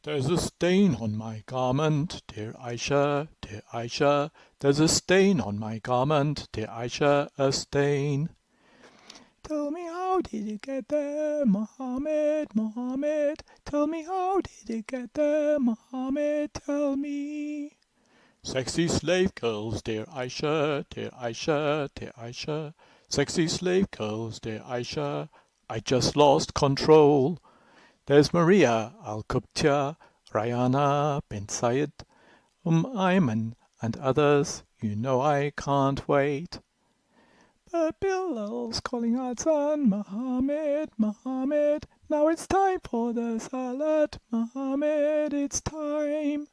There's a stain on my garment, dear Aisha, dear Aisha. There's a stain on my garment, dear Aisha, a stain. Tell me how did it get there, Muhammad, Muhammad? Tell me how did it get there, Muhammad? Tell me. Sexy slave girls, dear Aisha, dear Aisha, dear Aisha. Sexy slave girls, dear Aisha. I just lost control. There's Maria Al-Qibtiyya, Rayana bin Sayed, Ayman and others. You know I can't wait. But Bilal's calling Adhan, Muhammad, Muhammad. Now it's time for the salat, Muhammad, it's time.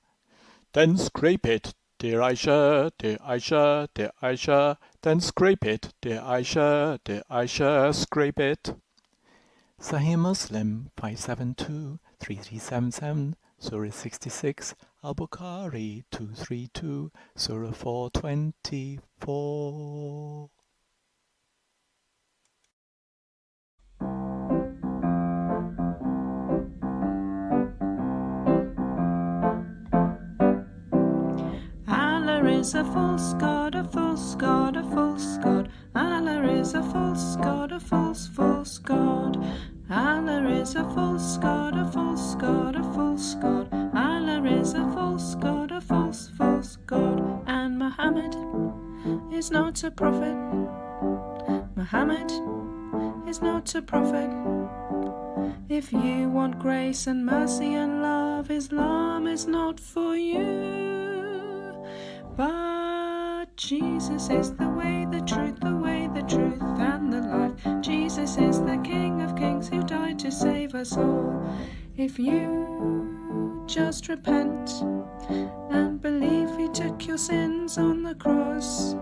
Then scrape it, dear Aisha, dear Aisha, dear Aisha. Then scrape it, dear Aisha, scrape it. Sahih Muslim 572-3377, Surah 66, Al-Bukhari 232, Surah 424. Allah is a false god, a false god, a false god. Allah is a false god, a false god. Allah is a false god, a false god, a false god. Allah is a false god, a false god. And Muhammad is not a prophet. Muhammad is not a prophet. If you want grace and mercy and love, Islam is not for you. But Jesus is the way, the truth, and the life. Jesus is the King of Kings who died to save us all. If you just repent and believe He took your sins on the cross,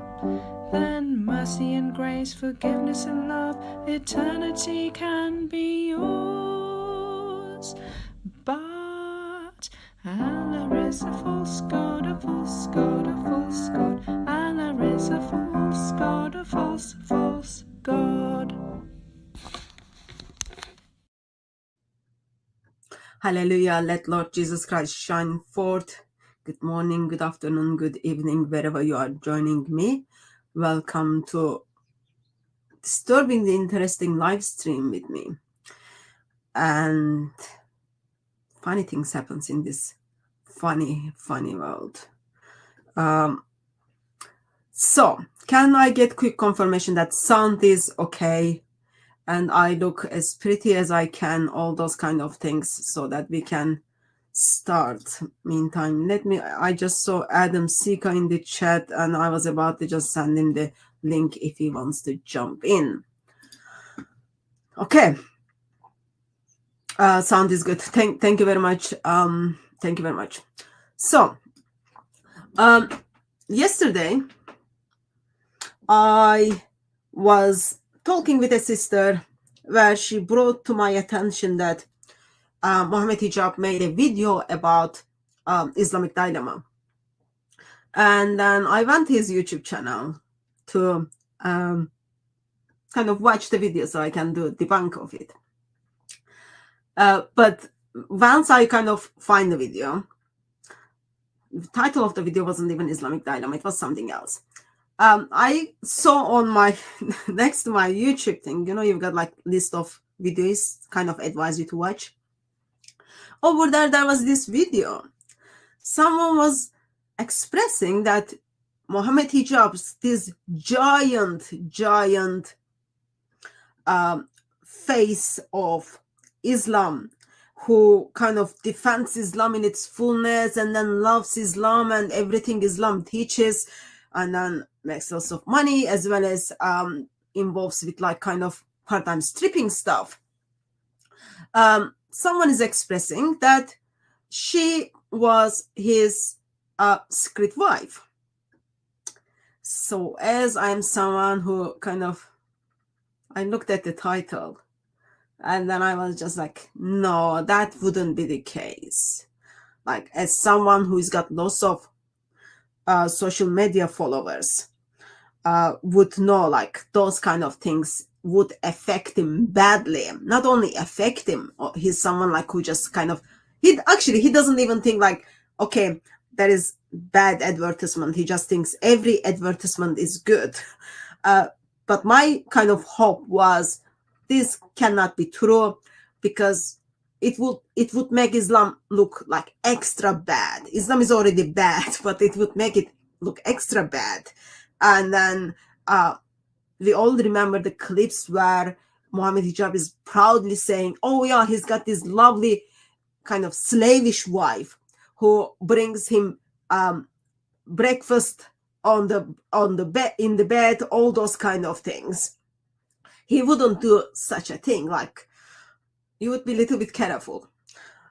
then mercy and grace, forgiveness and love, eternity can be yours. But Allah is a false god, a false god, a false god. Allah is a false god, a false god. Hallelujah. Let Lord Jesus Christ shine forth. Good morning, good afternoon, good evening, wherever you are joining me. Welcome to Disturbingly Interesting live stream with me. And funny things happens in this funny world. So, can I get quick confirmation that sound is okay and I look as pretty as I can, all those kind of things, so that we can start. Meantime, I just saw Adam Sika in the chat and I was about to just send him the link if he wants to jump in. Okay. Sound is good. Thank you very much. Thank you very much. So, yesterday I was talking with a sister where she brought to my attention that Muhammed Hijab made a video about Islamic dilemma. And then I went to his YouTube channel to kind of watch the video so I can do a debunk of it. But once I kind of find the video, the title of the video wasn't even Islamic dilemma, it was something else. I saw on my next to my YouTube thing, you've got like list of videos kind of advise you to watch. Over there was this video. Someone was expressing that Muhammad Hijab's this giant face of Islam, who kind of defends Islam in its fullness and then loves Islam and everything Islam teaches, and then makes lots of money, as well as involves with like kind of part-time stripping stuff. Someone is expressing that she was his secret wife. So as I'm someone who I looked at the title and then I was just like, no, that wouldn't be the case. Like, as someone who's got lots of social media followers, would know like those kind of things would affect him badly. Not only affect him, he's someone like who just kind of he doesn't even think like, okay, that is bad advertisement. He just thinks every advertisement is good. But my kind of hope was this cannot be true, because it would make Islam look like extra bad. Islam is already bad, but it would make it look extra bad. And then we all remember the clips where Muhammad Hijab is proudly saying, oh yeah, he's got this lovely kind of slavish wife who brings him breakfast on the bed, in the bed, all those kind of things. He wouldn't do such a thing. Like, you would be a little bit careful.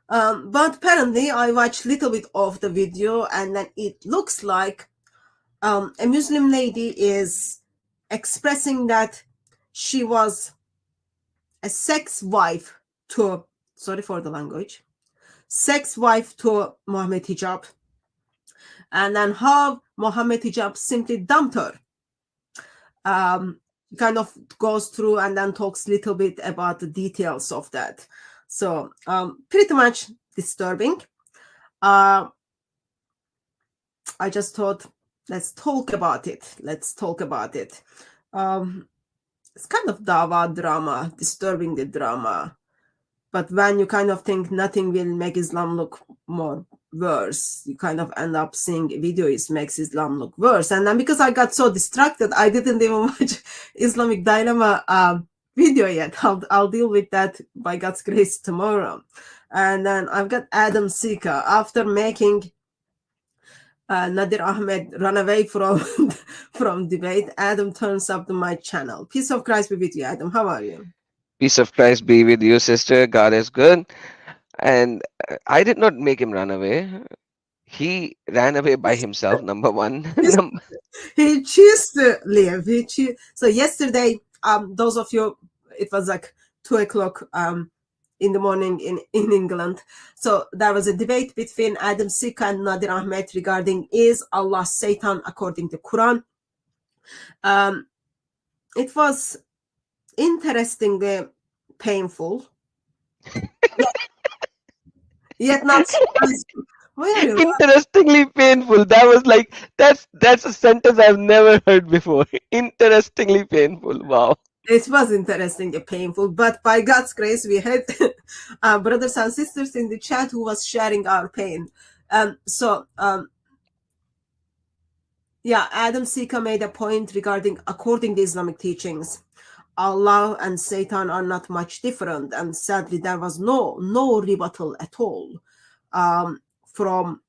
But apparently I watched a little bit of the video, and then it looks like a Muslim lady is expressing that she was a sex wife to, sorry for the language, sex wife to Muhammad Hijab, and then how Muhammad Hijab simply dumped her. Kind of goes through and then talks a little bit about the details of that. So pretty much disturbing. I just thought, let's talk about it. It's kind of dawa drama, disturbing the drama. But when you kind of think nothing will make Islam look more worse, you kind of end up seeing videos makes Islam look worse. And then because I got so distracted, I didn't even watch Islamic Dilemma video yet. I'll deal with that by God's grace tomorrow. And then I've got Adam Sika. After making Nadir Ahmed run away from debate, Adam turns up to my channel. Peace of Christ be with you, Adam. How are you? Peace of Christ be with you, sister. God is good. And I did not make him run away. He ran away by himself, number one. He chose to live. So yesterday, those of you, it was like 2 o'clock in the morning in England. So there was a debate between Adam Sika and Nadir Ahmed regarding, is Allah Satan according to Quran? It was interestingly painful, yet not surprising. Interestingly painful. That was like, that's a sentence I've never heard before. Interestingly painful. Wow. It was interesting and painful, but by God's grace, we had brothers and sisters in the chat who was sharing our pain. Yeah, Adam Sika made a point regarding, according to Islamic teachings, Allah and Satan are not much different, and sadly there was no rebuttal at all from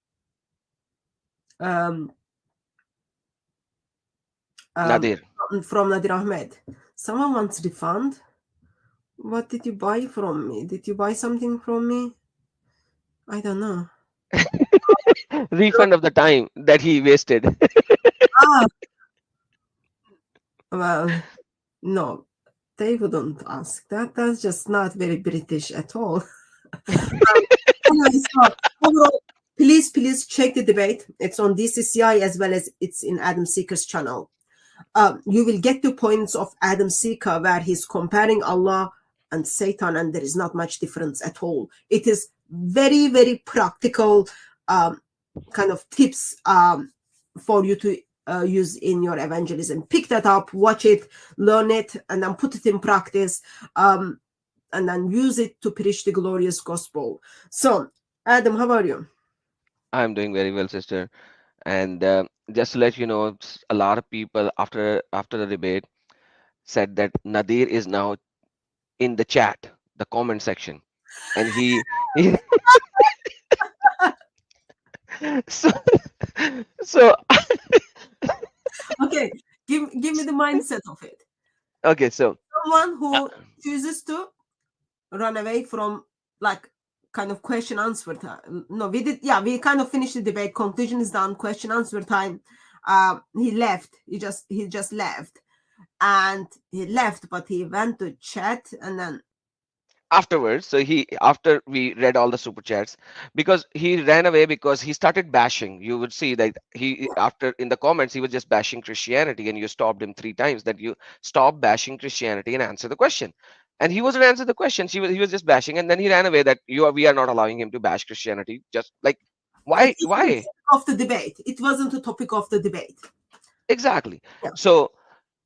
Nadir. From Nadir Ahmed. Someone wants refund. What did you buy from me? Did you buy something from me? I don't know. Refund of the time that he wasted. Well, no, they wouldn't ask that. That's just not very British at all. Anyway, so overall, please check the debate. It's on DCCI as well as it's in Adam Sika's channel. You will get the points of Adam Sika where he's comparing Allah and Satan, and there is not much difference at all. It is very, very practical kind of tips for you to use in your evangelism. Pick that up, watch it, learn it, and then put it in practice, and then use it to preach the glorious gospel. So, Adam, how are you? I'm doing very well, sister. And just to let you know, a lot of people after the debate said that Nadir is now in the chat, the comment section, and he so Okay, give me the mindset of it. okay, so Someone who chooses to run away from, like, kind of question answer time. No, we kind of finished the debate. Conclusion is done. Question answer time. He left. He just left, and he left, but he went to chat, and then afterwards. So he, after we read all the super chats, because he ran away because he started bashing. You would see that he, after in the comments, he was just bashing Christianity, and you stopped him 3 times that you stop bashing Christianity and answer the question. And he wasn't answer the question. He was just bashing, and then he ran away that we are not allowing him to bash Christianity. Just like, It why? wasn't the Why? topic of the debate. It wasn't the topic of the debate. Exactly. Yeah. So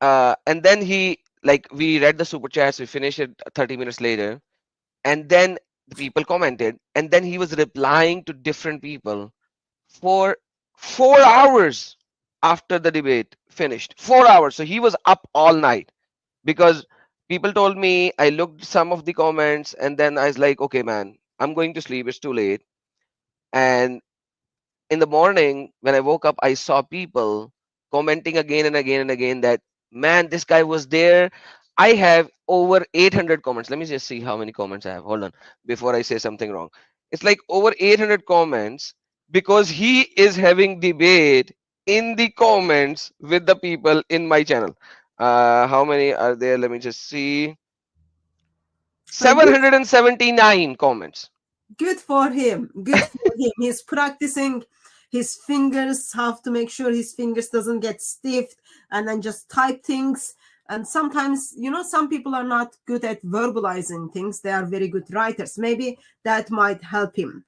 and then he, like, we read the super chats, we finished it 30 minutes later, and then the people commented, and then he was replying to different people for 4 hours after the debate finished. 4 hours. So he was up all night, because people told me, I looked some of the comments, and then I was like, okay, man, I'm going to sleep, it's too late. And in the morning when I woke up, I saw people commenting again and again and again that, man, this guy was there. I have over 800 comments. Let me just see how many comments I have. Hold on, before I say something wrong. It's like over 800 comments, because he is having debate in the comments with the people in my channel. How many are there? Let me just see. Good, 779 comments. good for him. Good for him. He's practicing his fingers, how to make sure his fingers doesn't get stiff, and then just type things. And sometimes, some people are not good at verbalizing things. They are very good writers. Maybe that might help him.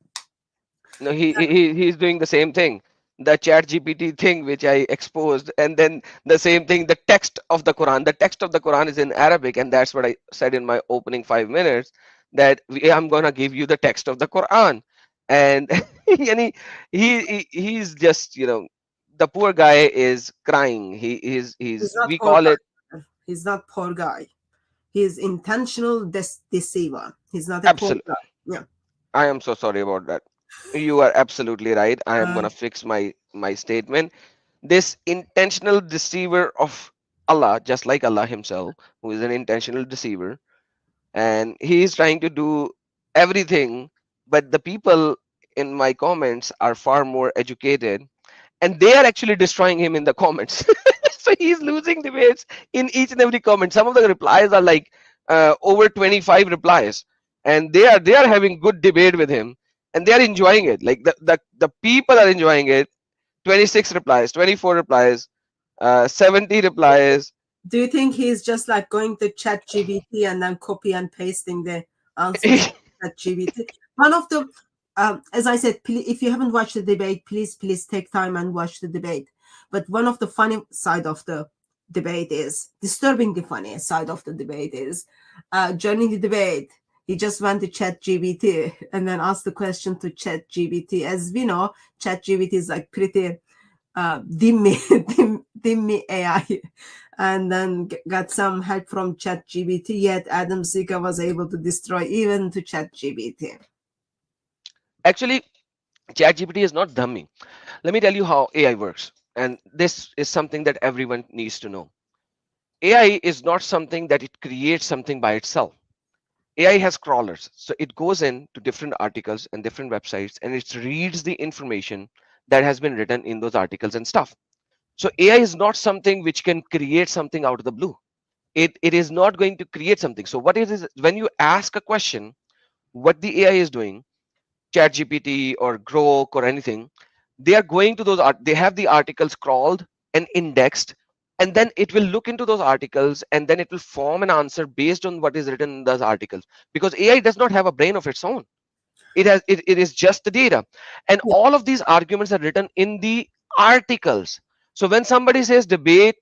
No, he's doing the same thing. The chat GPT thing which I exposed, and then the same thing, the text of the Quran. The text of the Quran is in Arabic, and that's what I said in my opening 5 minutes, that I'm gonna give you the text of the Quran. And and he's just, the poor guy is crying. He's He's not we poor call it. guy. He's not poor guy. He's intentional deceiver. He's not a poor Absolutely. guy. Yeah. I am so sorry about that. You are absolutely right. I am Uh, gonna fix my statement. This intentional deceiver of Allah, just like Allah himself, who is an intentional deceiver, and he is trying to do everything, but the people in my comments are far more educated, and they are actually destroying him in the comments. So he's losing debates in each and every comment. Some of the replies are like over 25 replies, and they are having good debate with him, and they are enjoying it. Like the people are enjoying it. 26 replies, 24 replies, 70 replies. do you think he's just like going to chat GBT and then copy and pasting the answers to chat GBT? One of the, as I said, if you haven't watched the debate, please take time and watch the debate. But one of the funny side of the debate is, disturbingly funny side of the debate is, during the debate, he just went to chat GBT and then asked the question to chat GBT. As we know, chat GBT is like pretty dimmy, dimmy AI, and then got some help from ChatGPT. Yet Adam Zika was able to destroy even to ChatGPT. Actually, ChatGPT is not dummy. Let me tell you how AI works. And this is something that everyone needs to know. AI is not something that it creates something by itself. AI has crawlers. So it goes into different articles and different websites, and it reads the information that has been written in those articles and stuff. So AI is not something which can create something out of the blue. It is not going to create something. So what it is, when you ask a question, what the AI is doing, ChatGPT or Grok or anything, they are going to those they have the articles crawled and indexed, and then it will look into those articles, and then it will form an answer based on what is written in those articles, because AI does not have a brain of its own. It is just the data, and Yeah. all of these arguments are written in the articles. So when somebody says debate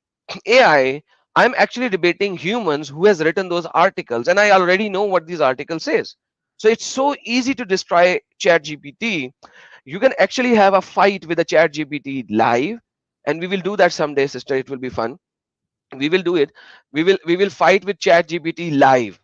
AI, I'm actually debating humans who has written those articles, and I already know what these articles says. So it's so easy to destroy chat gpt. You can actually have a fight with a chat gpt live, and we will do that someday, sister. It will be fun. We will do it. We will fight with chat gpt live,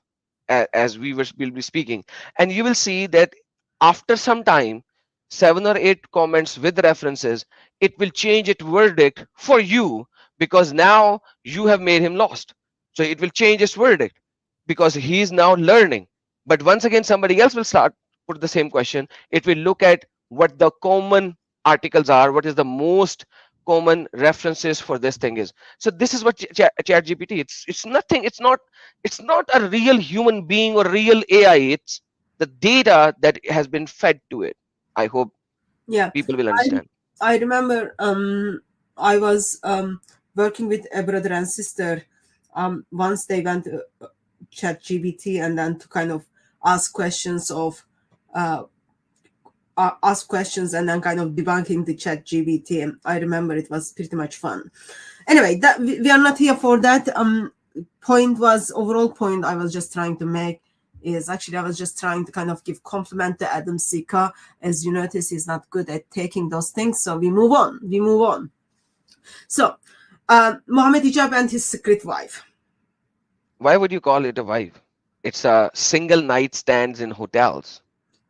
as will be speaking, and you will see that after some time, 7 or 8 comments with references, it will change its verdict for you, because now you have made him lost. So it will change its verdict because he is now learning. But once again, somebody else will start put the same question. It will look at what the common articles are, what is the most common references for this thing is. So this is what chat GPT, it's nothing, it's not a real human being or real AI. It's the data that has been fed to it. I hope Yeah, people will I understand. I remember I was working with a brother and sister. Once they went to chat GBT and then to kind of ask questions of uh, ask questions and then kind of debunking the chat GBT. And I remember it was pretty much fun. Anyway, that we are not here for that. Overall point I was just trying to make is actually I was just trying to kind of give compliment to Adam Sika. As you notice, he's not good at taking those things. So we move on. So Muhammad Hijab and his secret wife. Why would you call it a wife? It's a single night stands in hotels.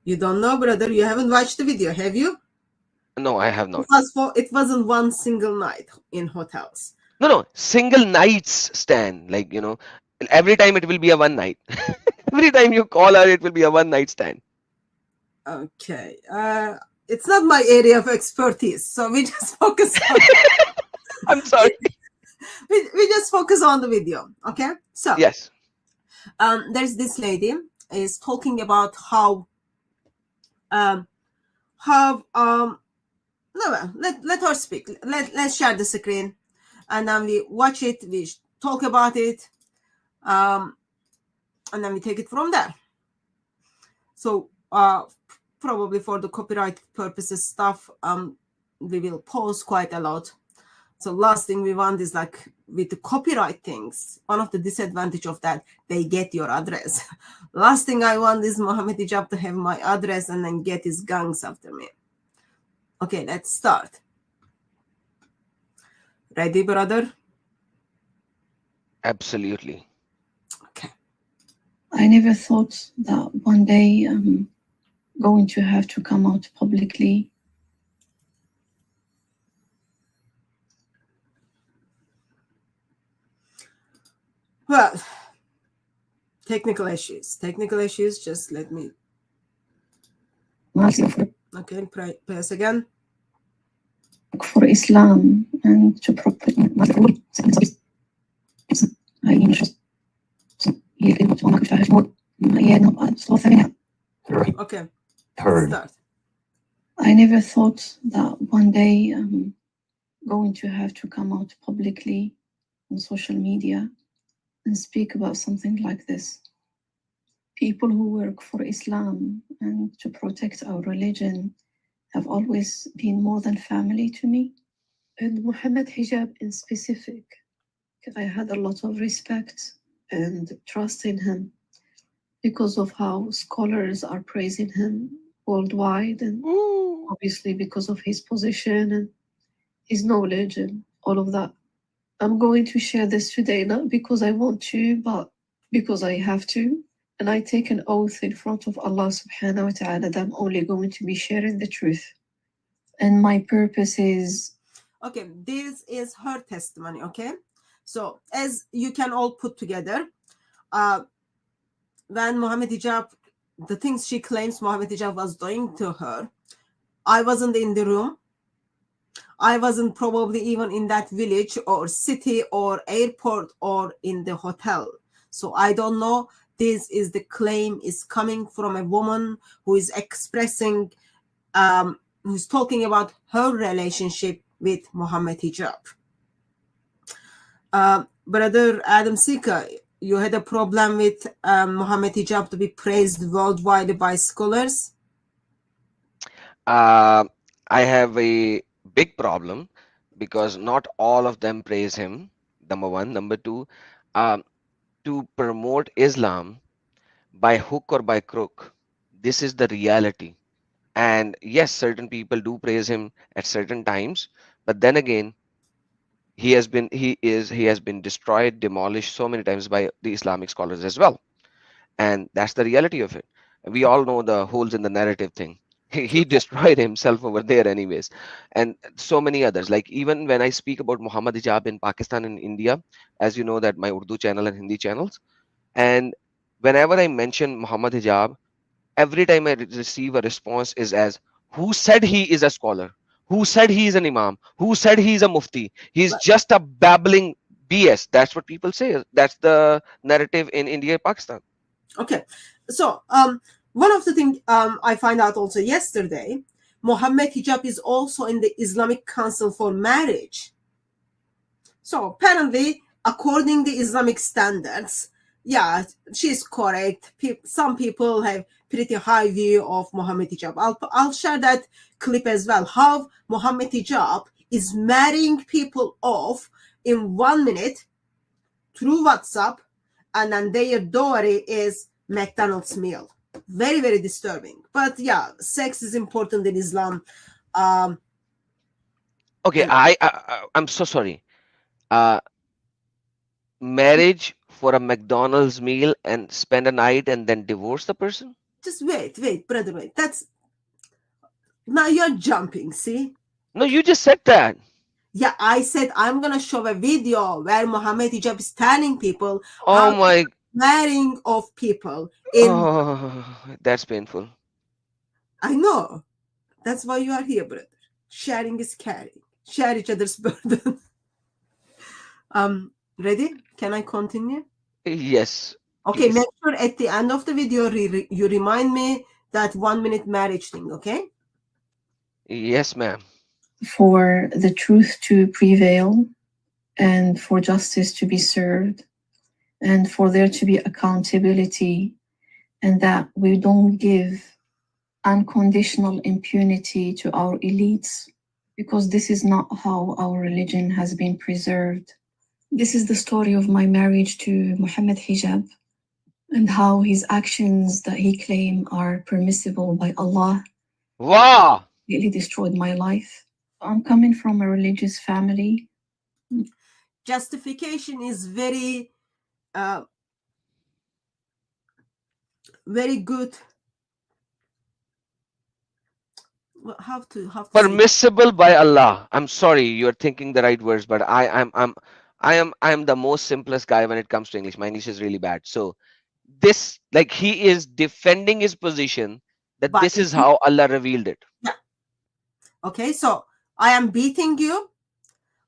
You don't know, brother. You haven't watched the video, have you? No, I have not. It wasn't one single night in hotels. No, single nights stand. Like, every time it will be a one night. Every time you call her, it will be a one night stand. Okay. It's not my area of expertise, so we just focus on I'm sorry. we just focus on the video. Okay. So Yes. there's this lady is talking about how no, let her speak. Let's share the screen and then we watch it, we talk about it, and then we take it from there. So probably for the copyright purposes stuff, we will pause quite a lot. So last thing we want is like with the copyright things, one of the disadvantage of that, they get your address. Last thing I want is Muhammad Hijab to have my address and then get his gangs after me. Okay, let's start. Ready, brother? Absolutely. Okay. I never thought that one day I'm going to have to come out publicly. Well, technical issues. Just let me. Okay, press again. For Islam and to propagate Okay. Heard. Start. I never thought that one day I'm going to have to come out publicly on social media and speak about something like this. People who work for Islam and to protect our religion have always been more than family to me. And Muhammad Hijab in specific, I had a lot of respect and trust in him because of how scholars are praising him worldwide, and obviously because of his position and his knowledge and all of that. I'm going to share this today, not because I want to, but because I have to. And I take an oath in front of Allah subhanahu wa ta'ala that I'm only going to be sharing the truth. And my purpose is... Okay, this is her testimony, okay? So as you can all put together, when Muhammad Hijab, the things she claims Muhammad Hijab was doing to her, I wasn't in the room. I wasn't probably even in that village or city or airport or in the hotel. So I don't know. This is the claim is coming from a woman who is expressing, who's talking about her relationship with Muhammad Hijab. Brother Adam Sika, you had a problem with Muhammad Hijab to be praised worldwide by scholars? I have a big problem because not all of them praise him. Number one. Number two, to promote Islam by hook or by crook, this is the reality. And yes, certain people do praise him at certain times, but then again, he has been destroyed, demolished so many times by the Islamic scholars as well. And that's the reality of it. We all know the holes in the narrative thing. He destroyed himself over there anyways, and so many others. Like even when I speak about Muhammad Hijab in Pakistan and India, as you know that my Urdu channel and Hindi channels, and whenever I mention Muhammad Hijab, every time I receive a response is as, who said he is a scholar? Who said he's an imam? Who said he's a mufti? He's Right. just a babbling BS. That's what people say. That's the narrative in India and Pakistan. Okay, so one of the things I find out also yesterday, Muhammad hijab is also in the Islamic Council for Marriage. So apparently, according to Islamic standards, yeah, she's correct. Some people have pretty high view of Muhammad hijab. I'll share that clip as well. How Muhammad hijab is marrying people off in 1 minute through WhatsApp, and then their dowry is McDonald's meal. Very, very disturbing. But yeah, sex is important in Islam. Okay, And I'm so sorry. Uh, Marriage for a McDonald's meal and spend a night and then divorce the person? just wait, brother, wait. That's now you're jumping, see? No, you just said that. Yeah, I said I'm gonna show a video where Muhammad hijab is telling people how Oh my, marrying of people in. oh, that's painful. I know. That's why you are here, brother. Sharing is caring. Share each other's burden. Ready? Can I continue? Yes, Okay, please. make sure at the end of the video you remind me that 1 minute marriage thing, okay? Yes, ma'am. For the truth to prevail, and for justice to be served, and for there to be accountability, and that we don't give unconditional impunity to our elites, because this is not how our religion has been preserved. This is the story of my marriage to Muhammad Hijab, and how his actions that he claimed are permissible by Allah Wow. really destroyed my life. I'm coming from a religious family. Justification is very, very good. How to say? Permissible by Allah. I'm sorry, you're thinking the right words, but I am the most simplest guy when it comes to English. My English is really bad. So this, like, he is defending his position that But this is how Allah revealed it. yeah. Okay, so I am beating you.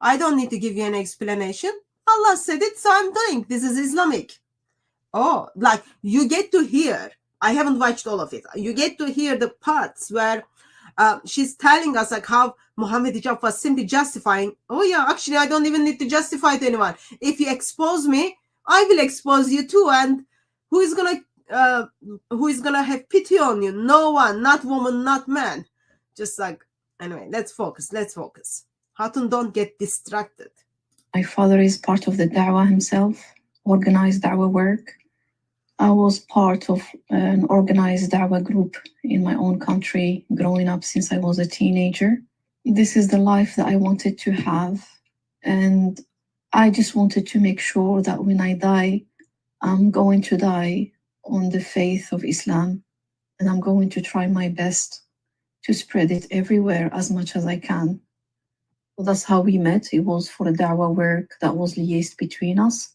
I don't need to give you an explanation. Allah said it, so I'm doing. This is Islamic. Oh, like you get to hear. I haven't watched all of it. You get to hear the parts where she's telling us like how Muhammad hijab was simply justifying. Oh yeah, actually, I don't even need to justify to anyone. If you expose me, I will expose you too. And who is gonna have pity on you? No one, not woman, not man. Just like anyway, let's focus. Hatun, don't get distracted. My father is part of the da'wah himself, organized da'wah work. I was part of an organized da'wah group in my own country growing up since I was a teenager. This is the life that I wanted to have. And I just wanted to make sure that when I die, I'm going to die on the faith of Islam. And I'm going to try my best to spread it everywhere as much as I can. So that's how we met. It was for a da'wah work that was liaised between us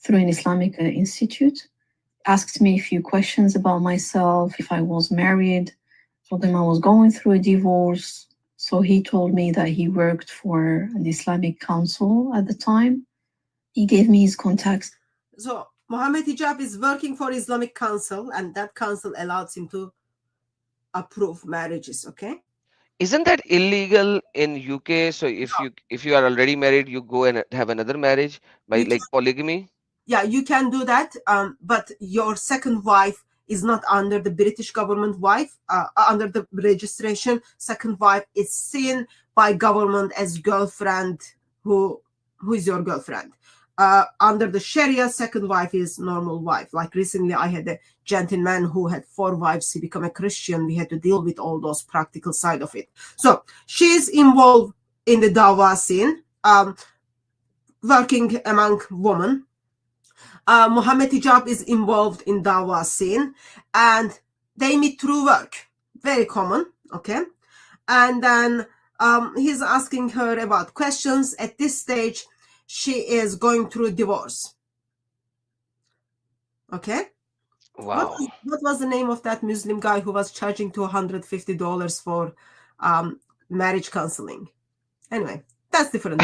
through an Islamic institute. Asked me a few questions about myself, if I was married. Told him I was going through a divorce. So he told me that he worked for an Islamic council at the time. He gave me his contacts. So Muhammad hijab is working for Islamic Council, and that council allows him to approve marriages. Okay. Isn't that illegal in UK? So if you are already married, you go and have another marriage by You like polygamy? Yeah, you can do that, but your second wife is not under the British government wife, under the registration. Second wife is seen by government as girlfriend. Who is your girlfriend? Under the Sharia, second wife is normal wife. Like recently, I had a gentleman who had 4 wives. He became a Christian. We had to deal with all those practical side of it. So she's involved in the dawah scene, working among women. Muhammad hijab is involved in dawah scene, and they meet through work. Very common, okay? And then he's asking her about questions. At this stage, she is going through divorce. Okay? What was the name of that Muslim guy who was charging $250 for marriage counseling. Anyway, that's different.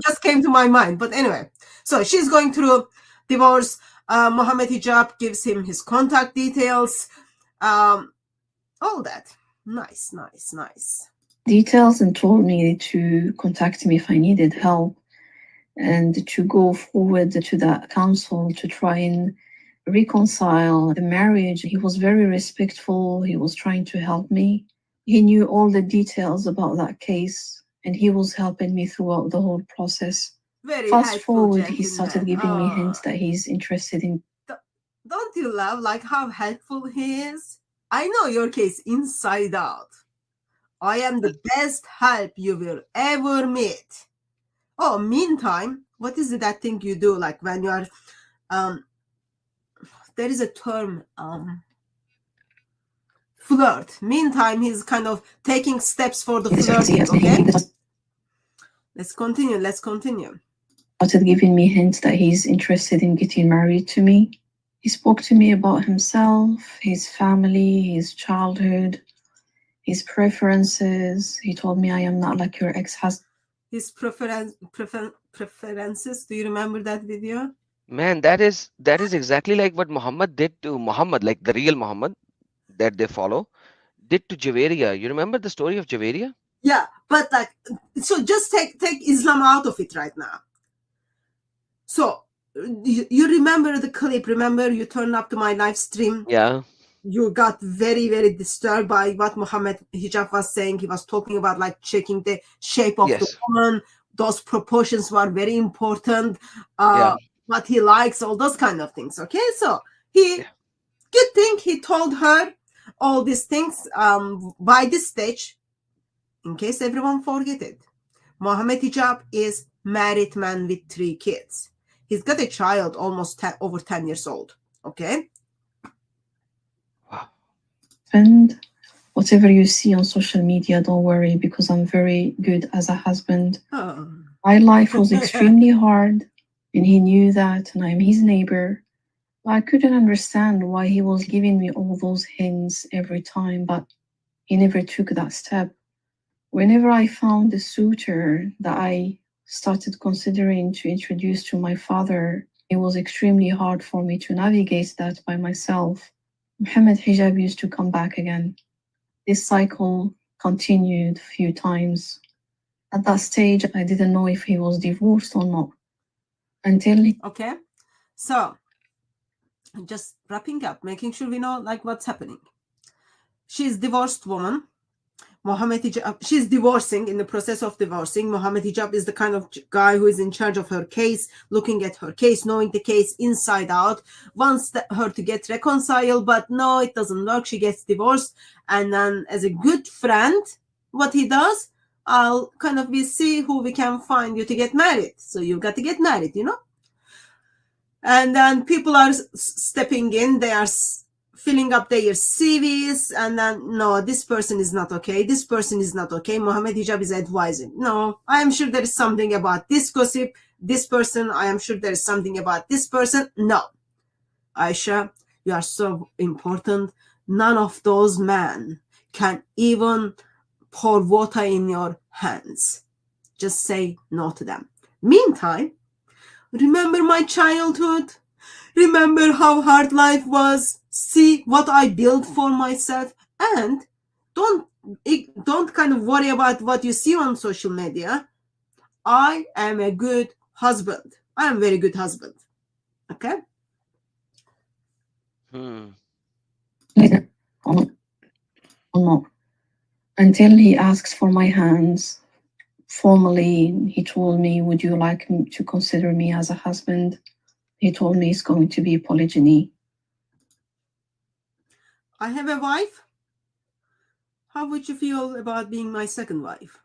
Just came to my mind. But anyway, so she's going through divorce. Muhammad Hijab gives him his contact details. All that. Nice. Details and told me to contact me if I needed help and to go forward to that council to try and reconcile the marriage. He was very respectful. He was trying to help me. He knew all the details about that case and he was helping me throughout the whole process. Very Fast helpful forward, he gentleman. started giving me hints that he's interested in. Don't you love like how helpful he is? I know your case inside out. I am the best help you will ever meet. Oh, meantime, what is that thing you do? Like when you are, there is a term, flirt. Meantime, he's kind of taking steps for the flirting, okay? Let's continue. Started giving me hints that he's interested in getting married to me. He spoke to me about himself, his family, his childhood, his preferences. He told me I am not like your ex-husband. His preferences. Do you remember that video? Man, that is exactly like what Muhammad did to Muhammad, like the real Muhammad that they follow, did to Javeria. You remember the story of Javeria? Yeah, but like, so just take Islam out of it right now. So you remember the clip? Remember you turned up to my live stream? Yeah. You got very, very disturbed by what Muhammad Hijab was saying. He was talking about like checking the shape of the woman. Those proportions were very important. What he likes, all those kind of things. Okay, so good thing he told her all these things by this stage. In case everyone forget it, Muhammad Hijab is married man with 3 kids. He's got a child almost over 10 years old. Okay. Wow. And whatever you see on social media, don't worry, because I'm very good as a husband. Oh. My life was extremely hard, and he knew that, and I'm his neighbor. I couldn't understand why he was giving me all those hints every time, but he never took that step. Whenever I found a suitor that I started considering to introduce to my father, it was extremely hard for me to navigate that by myself. Muhammad Hijab used to come back again. This cycle continued a few times. At that stage, I didn't know if he was divorced or not. Until he... Okay, so just wrapping up, making sure we know like what's happening. She's a divorced woman. Muhammad Hijab, she's divorcing, in the process of divorcing. Muhammad Hijab is the kind of guy who is in charge of her case, looking at her case, knowing the case inside out, wants her to get reconciled, but no, it doesn't work. She gets divorced. And then as a good friend, what he does, I'll kind of we see who we can find you to get married. So you've got to get married, you know? And then people are stepping in. They are filling up their CVs, and then, no, this person is not okay. This person is not okay. Muhammad Hijab is advising. No, I am sure there is something about this gossip. This person, I am sure there is something about this person. No. Aisha, you are so important. None of those men can even pour water in your hands. Just say no to them. Meantime, remember my childhood? Remember how hard life was? See what I built for myself, and don't kind of worry about what you see on social media. I am a good husband. I am a very good husband. Okay? Later, oh no. Until he asks for my hands formally, he told me, would you like to consider me as a husband? He told me it's going to be polygyny. I have a wife. How would you feel about being my second wife?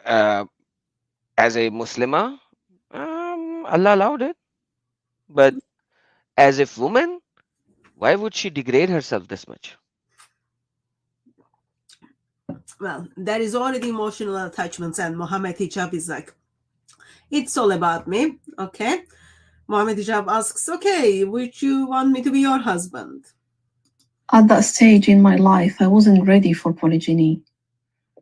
As a Muslima, Allah allowed it. But as a woman, why would she degrade herself this much? Well, there is already emotional attachments, and Muhammad Hijab is like, it's all about me. Okay. Muhammad Hijab asks, okay, would you want me to be your husband? At that stage in my life, I wasn't ready for polygyny.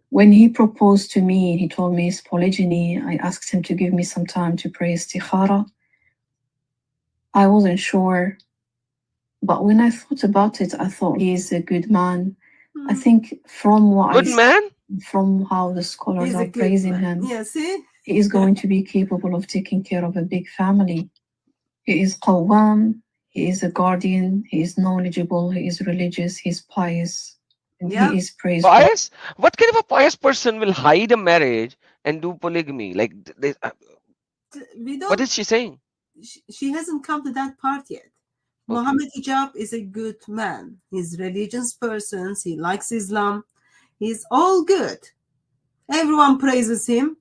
When he proposed to me, he told me it's polygyny. I asked him to give me some time to pray istikhara. I wasn't sure. But when I thought about it, I thought he is a good man. I think from what Good man? from how the scholars He's a are good praising man. him, Yeah, see? he is going to be capable of taking care of a big family. He is qawwam, he is a guardian, he is knowledgeable, he is religious, he is pious, and Yeah. he is praiseworthy. Pious? What kind of a pious person will hide a marriage and do polygamy? Like, We don't. what is she saying? She hasn't come to that part yet. Okay. Muhammad Hijab is a good man. He's religious person. He likes Islam. He's all good. Everyone praises him.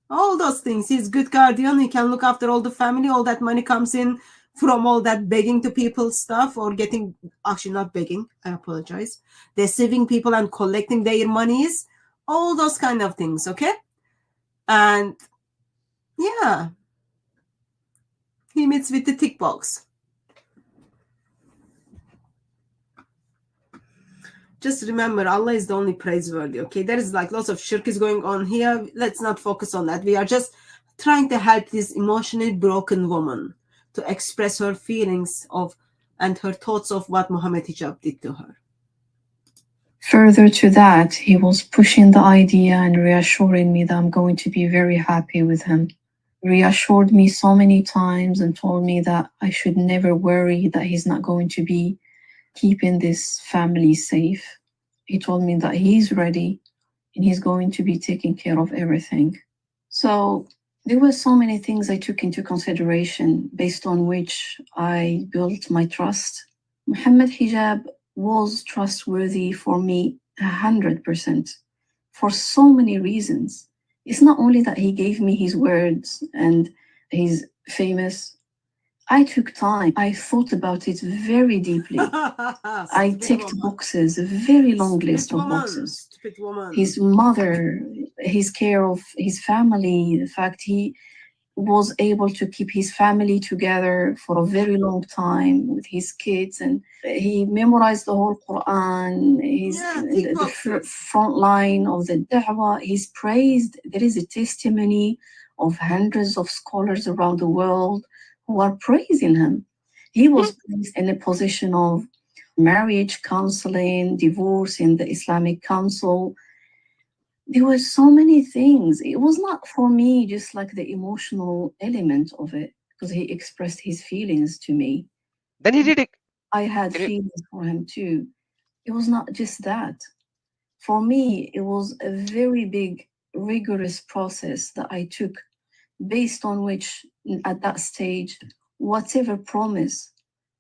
All those things. He's good guardian. He can look after all the family. All that money comes in from all that begging to people stuff or getting, actually not begging, I apologize, deceiving people and collecting their monies. All those kind of things, okay? And yeah, he meets with the tick box. Just remember, Allah is the only praiseworthy, okay? There is like lots of shirk is going on here. Let's not focus on that. We are just trying to help this emotionally broken woman to express her feelings of and her thoughts of what Muhammad Hijab did to her. Further to that, he was pushing the idea and reassuring me that I'm going to be very happy with him. Reassured me so many times and told me that I should never worry that he's not going to be keeping this family safe. He told me that he's ready and he's going to be taking care of everything. So there were so many things I took into consideration based on which I built my trust. Muhammad Hijab was trustworthy for me 100% for so many reasons. It's not only that he gave me his words and he's famous. I took time. I thought about it very deeply. I ticked boxes, a very long list of boxes. Stupid woman. His mother, his care of his family, the fact he was able to keep his family together for a very long time with his kids, and he memorized the whole Quran. He's the front line of the da'wah. He's praised. There is a testimony of hundreds of scholars around the world who are praising him. He was placed in a position of marriage counseling, divorce in the Islamic Council. There were so many things. It was not for me just like the emotional element of it, because he expressed his feelings to me. Then he did it. I had feelings for him too. It was not just that. For me, it was a very big, rigorous process that I took, based on which, at that stage, whatever promise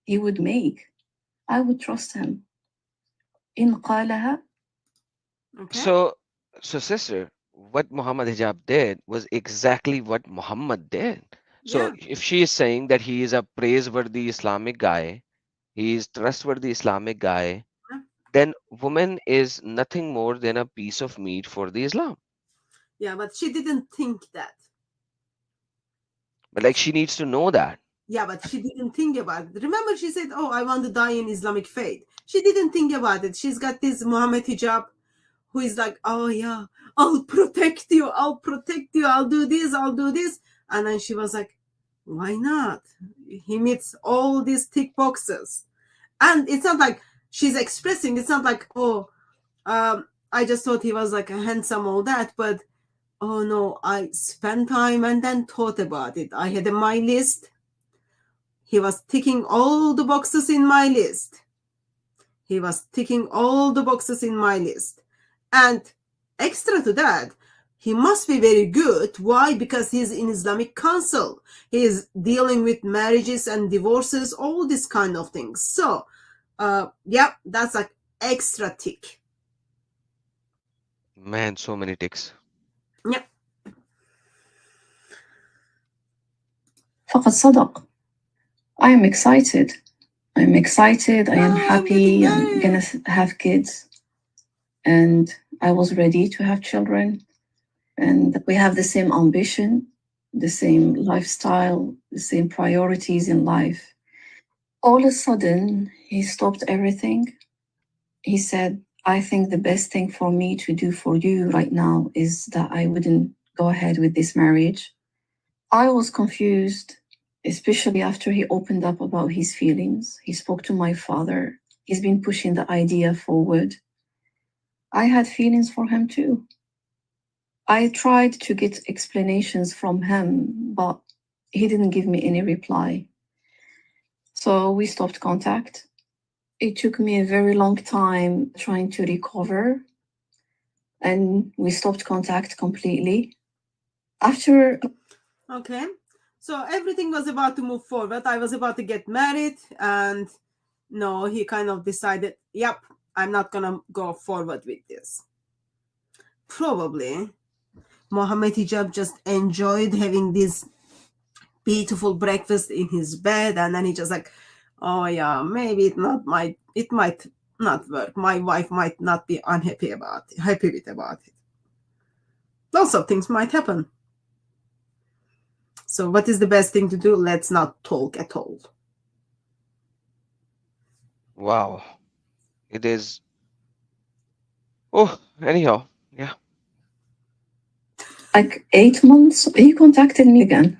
he would make, I would trust him. In qalaha. Okay. So sister, what Muhammad Hijab did was exactly what Muhammad did. So if she is saying that he is a praiseworthy Islamic guy, he is trustworthy Islamic guy, then woman is nothing more than a piece of meat for the Islam. Yeah, but she didn't think that. But like she needs to know that. Yeah, but she didn't think about it. Remember, she said, "Oh, I want to die in Islamic faith." She didn't think about it. She's got this Muhammad Hijab, who is like, "Oh yeah, I'll protect you. I'll protect you. I'll do this. I'll do this." And then she was like, "Why not?" He meets all these tick boxes, and it's not like she's expressing. It's not like, "Oh, I just thought he was like a handsome, all that," but oh no, I spent time and then thought about it. I had my list. He was ticking all the boxes in my list. He was ticking all the boxes in my list. And extra to that, he must be very good. Why? Because he's in Islamic Council. He is dealing with marriages and divorces, all these kind of things. So, yeah, that's like extra tick. Man, so many ticks. Yeah. فقد صدق. I am excited. I'm excited. I am happy. I'm gonna have kids. And I was ready to have children. And we have the same ambition, the same lifestyle, the same priorities in life. All of a sudden, he stopped everything. He said, I think the best thing for me to do for you right now is that I wouldn't go ahead with this marriage. I was confused, especially after he opened up about his feelings. He spoke to my father. He's been pushing the idea forward. I had feelings for him too. I tried to get explanations from him, but he didn't give me any reply. So we stopped contact. It took me a very long time trying to recover, and we stopped contact completely. After Okay. So everything was about to move forward. I was about to get married, and no, he kind of decided, yep, I'm not gonna go forward with this. Probably Muhammad Hijab just enjoyed having this beautiful breakfast in his bed, and then he just like, oh yeah, maybe it might not work. My wife might not be happy with about it. Lots of things might happen. So what is the best thing to do? Let's not talk at all. Wow. It is. Oh, anyhow, yeah. like 8 months, he contacted me again.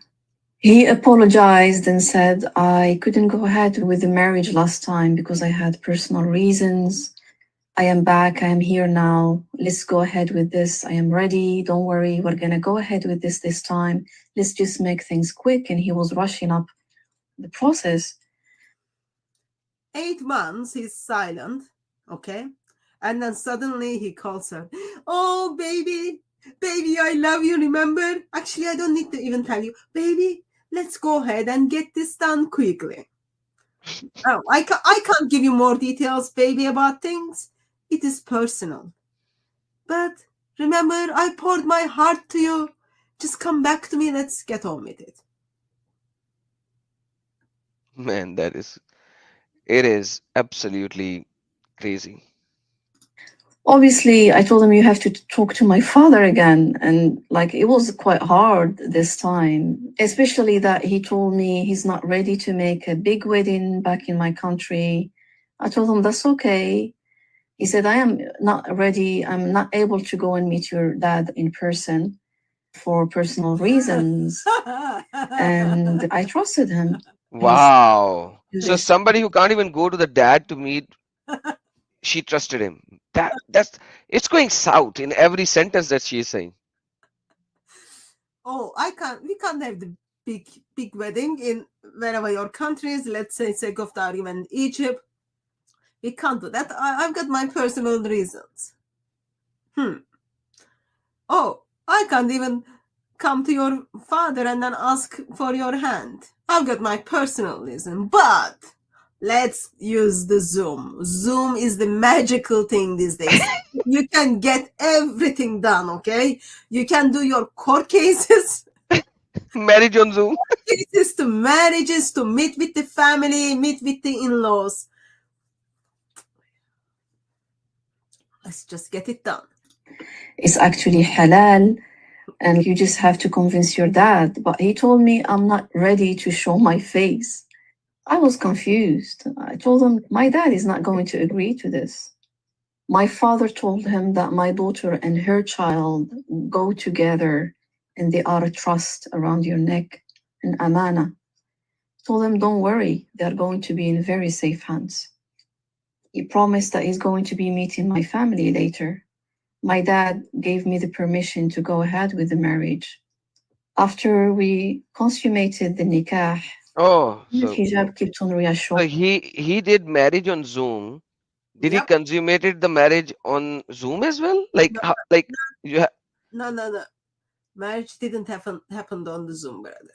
He apologized and said, I couldn't go ahead with the marriage last time because I had personal reasons. I am back. I am here now. Let's go ahead with this. I am ready. Don't worry. We're going to go ahead with this time. Let's just make things quick. And he was rushing up the process. 8 months, he's silent, okay? And then suddenly he calls her, oh, baby, I love you, remember? Actually, I don't need to even tell you. Baby, let's go ahead and get this done quickly. Oh, I can't give you more details, baby, about things. It is personal. But remember, I poured my heart to you. Just come back to me. Let's get on with it. Man, it is absolutely crazy. Obviously, I told him you have to talk to my father again. And like, it was quite hard this time, especially that he told me he's not ready to make a big wedding back in my country. I told him that's okay. He said, I am not ready. I'm not able to go and meet your dad in person for personal reasons. And I trusted him. Wow. So His somebody who can't even go to the dad to meet, she trusted him. That's it's going south in every sentence that she is saying. Oh, we can't have the big wedding in wherever your country is. Let's say sake of the argument, Egypt. We can't do that. I've got my personal reasons. Oh, I can't even come to your father and then ask for your hand. I've got my personal reason, but let's use the Zoom. Zoom is the magical thing these days. You can get everything done, okay? You can do your court cases. Marriage on Zoom. Cases to marriages, to meet with the family, meet with the in-laws. Let's just get it done. It's actually halal, and you just have to convince your dad. But he told me I'm not ready to show my face. I was confused. I told him my dad is not going to agree to this. My father told him that my daughter and her child go together and they are a trust around your neck, an amana. Told him, don't worry, they're going to be in very safe hands. He promised that he's going to be meeting my family later. My dad gave me the permission to go ahead with the marriage. After we consummated the nikah, Oh, so Hijab kept on reassuring. he did marriage on Zoom. Did he Yep. consummated the marriage on Zoom as well? Like No, you ha no. Marriage didn't happened on the Zoom, brother.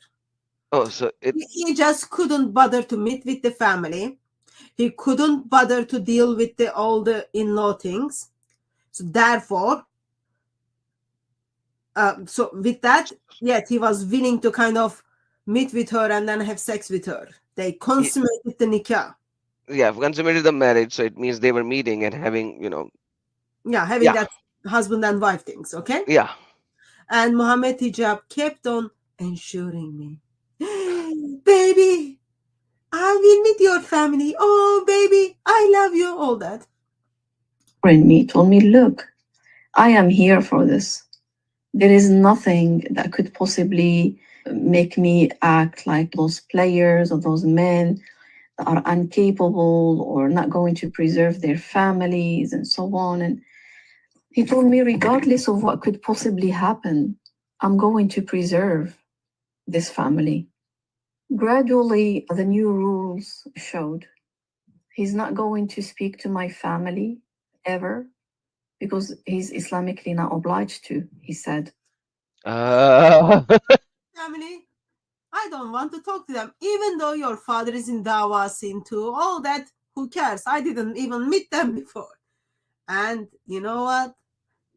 oh, so it He just couldn't bother to meet with the family. He couldn't bother to deal with all the in-law things. So therefore, so with that, yet he was willing to kind of meet with her and then have sex with her. They consummated the nikah. yeah, consummated the marriage, so it means they were meeting and having, Having yeah, that husband and wife things, okay? yeah. And Muhammad Hijab kept on ensuring me, baby, I will meet your family. Oh, baby, I love you. All that. And me told me, look, I am here for this. There is nothing that could possibly make me act like those players or those men that are incapable or not going to preserve their families and so on. And he told me, regardless of what could possibly happen, I'm going to preserve this family. Gradually, the new rules showed. He's not going to speak to my family ever because he's Islamically not obliged to, he said. Family, I don't want to talk to them. Even though your father is in Dawa scene too, all that, who cares? I didn't even meet them before. And you know what?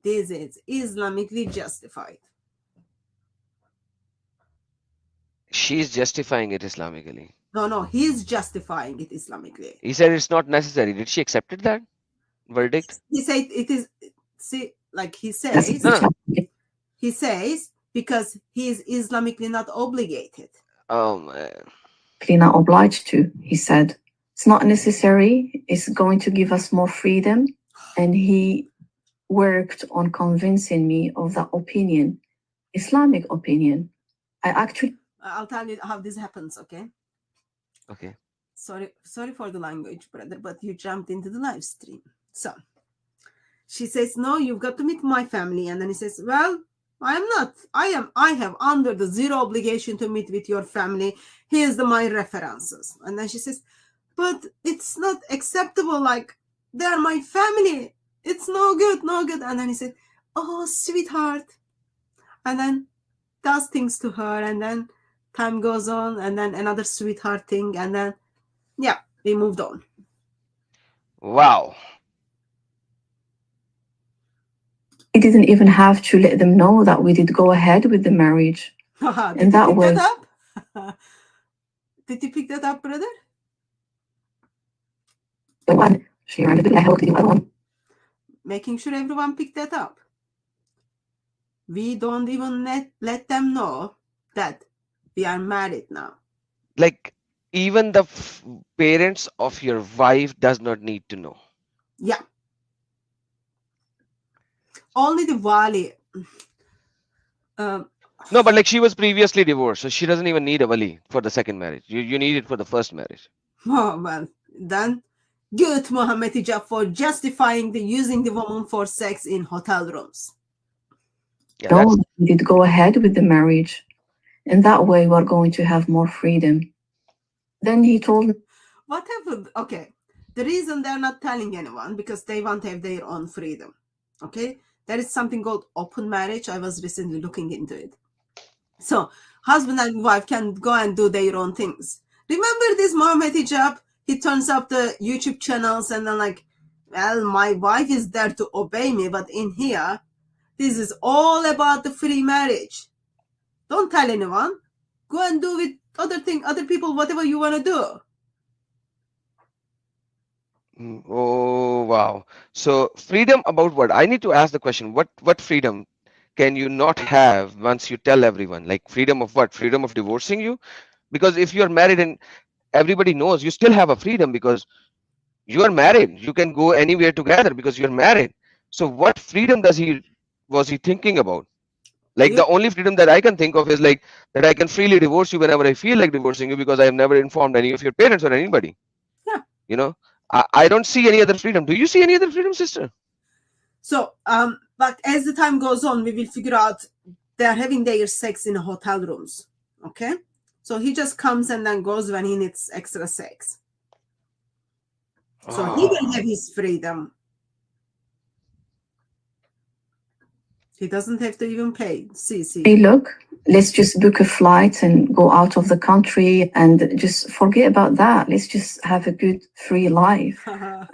This is Islamically justified. She's justifying it Islamically. No, he's justifying it Islamically. He said it's not necessary. Did she accept that verdict? He said it is, see, like he That's says, No, no. he says because he is Islamically not obligated. Oh man. Not obliged to, he said. It's not necessary. It's going to give us more freedom. And he worked on convincing me of that opinion, Islamic opinion. I'll tell you how this happens, okay? Okay. Sorry for the language, brother, but you jumped into the live stream. So she says, no, you've got to meet my family. And then he says, well, I am not. I have under the zero obligation to meet with your family. Here's my references. And then she says, but it's not acceptable. Like, they're my family. It's no good, no good. And then he said, oh, sweetheart. And then does things to her. And then time goes on. And then another sweetheart thing. And then, yeah, we moved on. Wow. He didn't even have to let them know that we did go ahead with the marriage. And that was... up? Did you pick that up, brother? Making sure everyone picked that up. We don't even let them know that we are married now. Like, even the parents of your wife does not need to know. Yeah. Only the wali. No, but like she was previously divorced, so she doesn't even need a wali for the second marriage. You need it for the first marriage. Oh, well, then good, Muhammed Hijab, for justifying using the woman for sex in hotel rooms. Yeah, we did go ahead with the marriage. And that way we're going to have more freedom. Then he told me. What happened? Okay. The reason they're not telling anyone because they want to have their own freedom. Okay. There is something called open marriage. I was recently looking into it. So husband and wife can go and do their own things. Remember this Muhammed Hijab? He turns up the YouTube channels and then like, well, my wife is there to obey me. But in here, this is all about the free marriage. Don't tell anyone. Go and do with other people, whatever you want to do. Oh, wow. So freedom about what? I need to ask the question, what freedom can you not have once you tell everyone? Like freedom of what? Freedom of divorcing you? Because if you're married and everybody knows, you still have a freedom because you are married. You can go anywhere together because you're married. So what freedom was he thinking about? Like the only freedom that I can think of is like that I can freely divorce you whenever I feel like divorcing you because I have never informed any of your parents or anybody. Yeah. You know, I don't see any other freedom. Do you see any other freedom, sister? So, but as the time goes on, we will figure out they're having their sex in hotel rooms. Okay. So he just comes and then goes when he needs extra sex. So he will have his freedom. He doesn't have to even pay. See. Hey, look, let's just book a flight and go out of the country and just forget about that. Let's just have a good free life.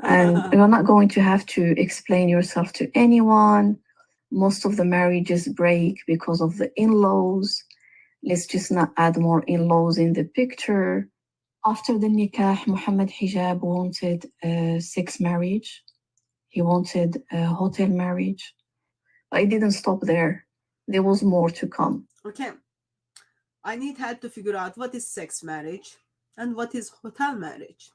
And you're not going to have to explain yourself to anyone. Most of the marriages break because of the in-laws. Let's just not add more in-laws in the picture. After the nikah, Muhammed Hijab wanted a sex marriage. He wanted a hotel marriage. I didn't stop there. There was more to come. Okay. I need help to figure out what is sex marriage And what is hotel marriage?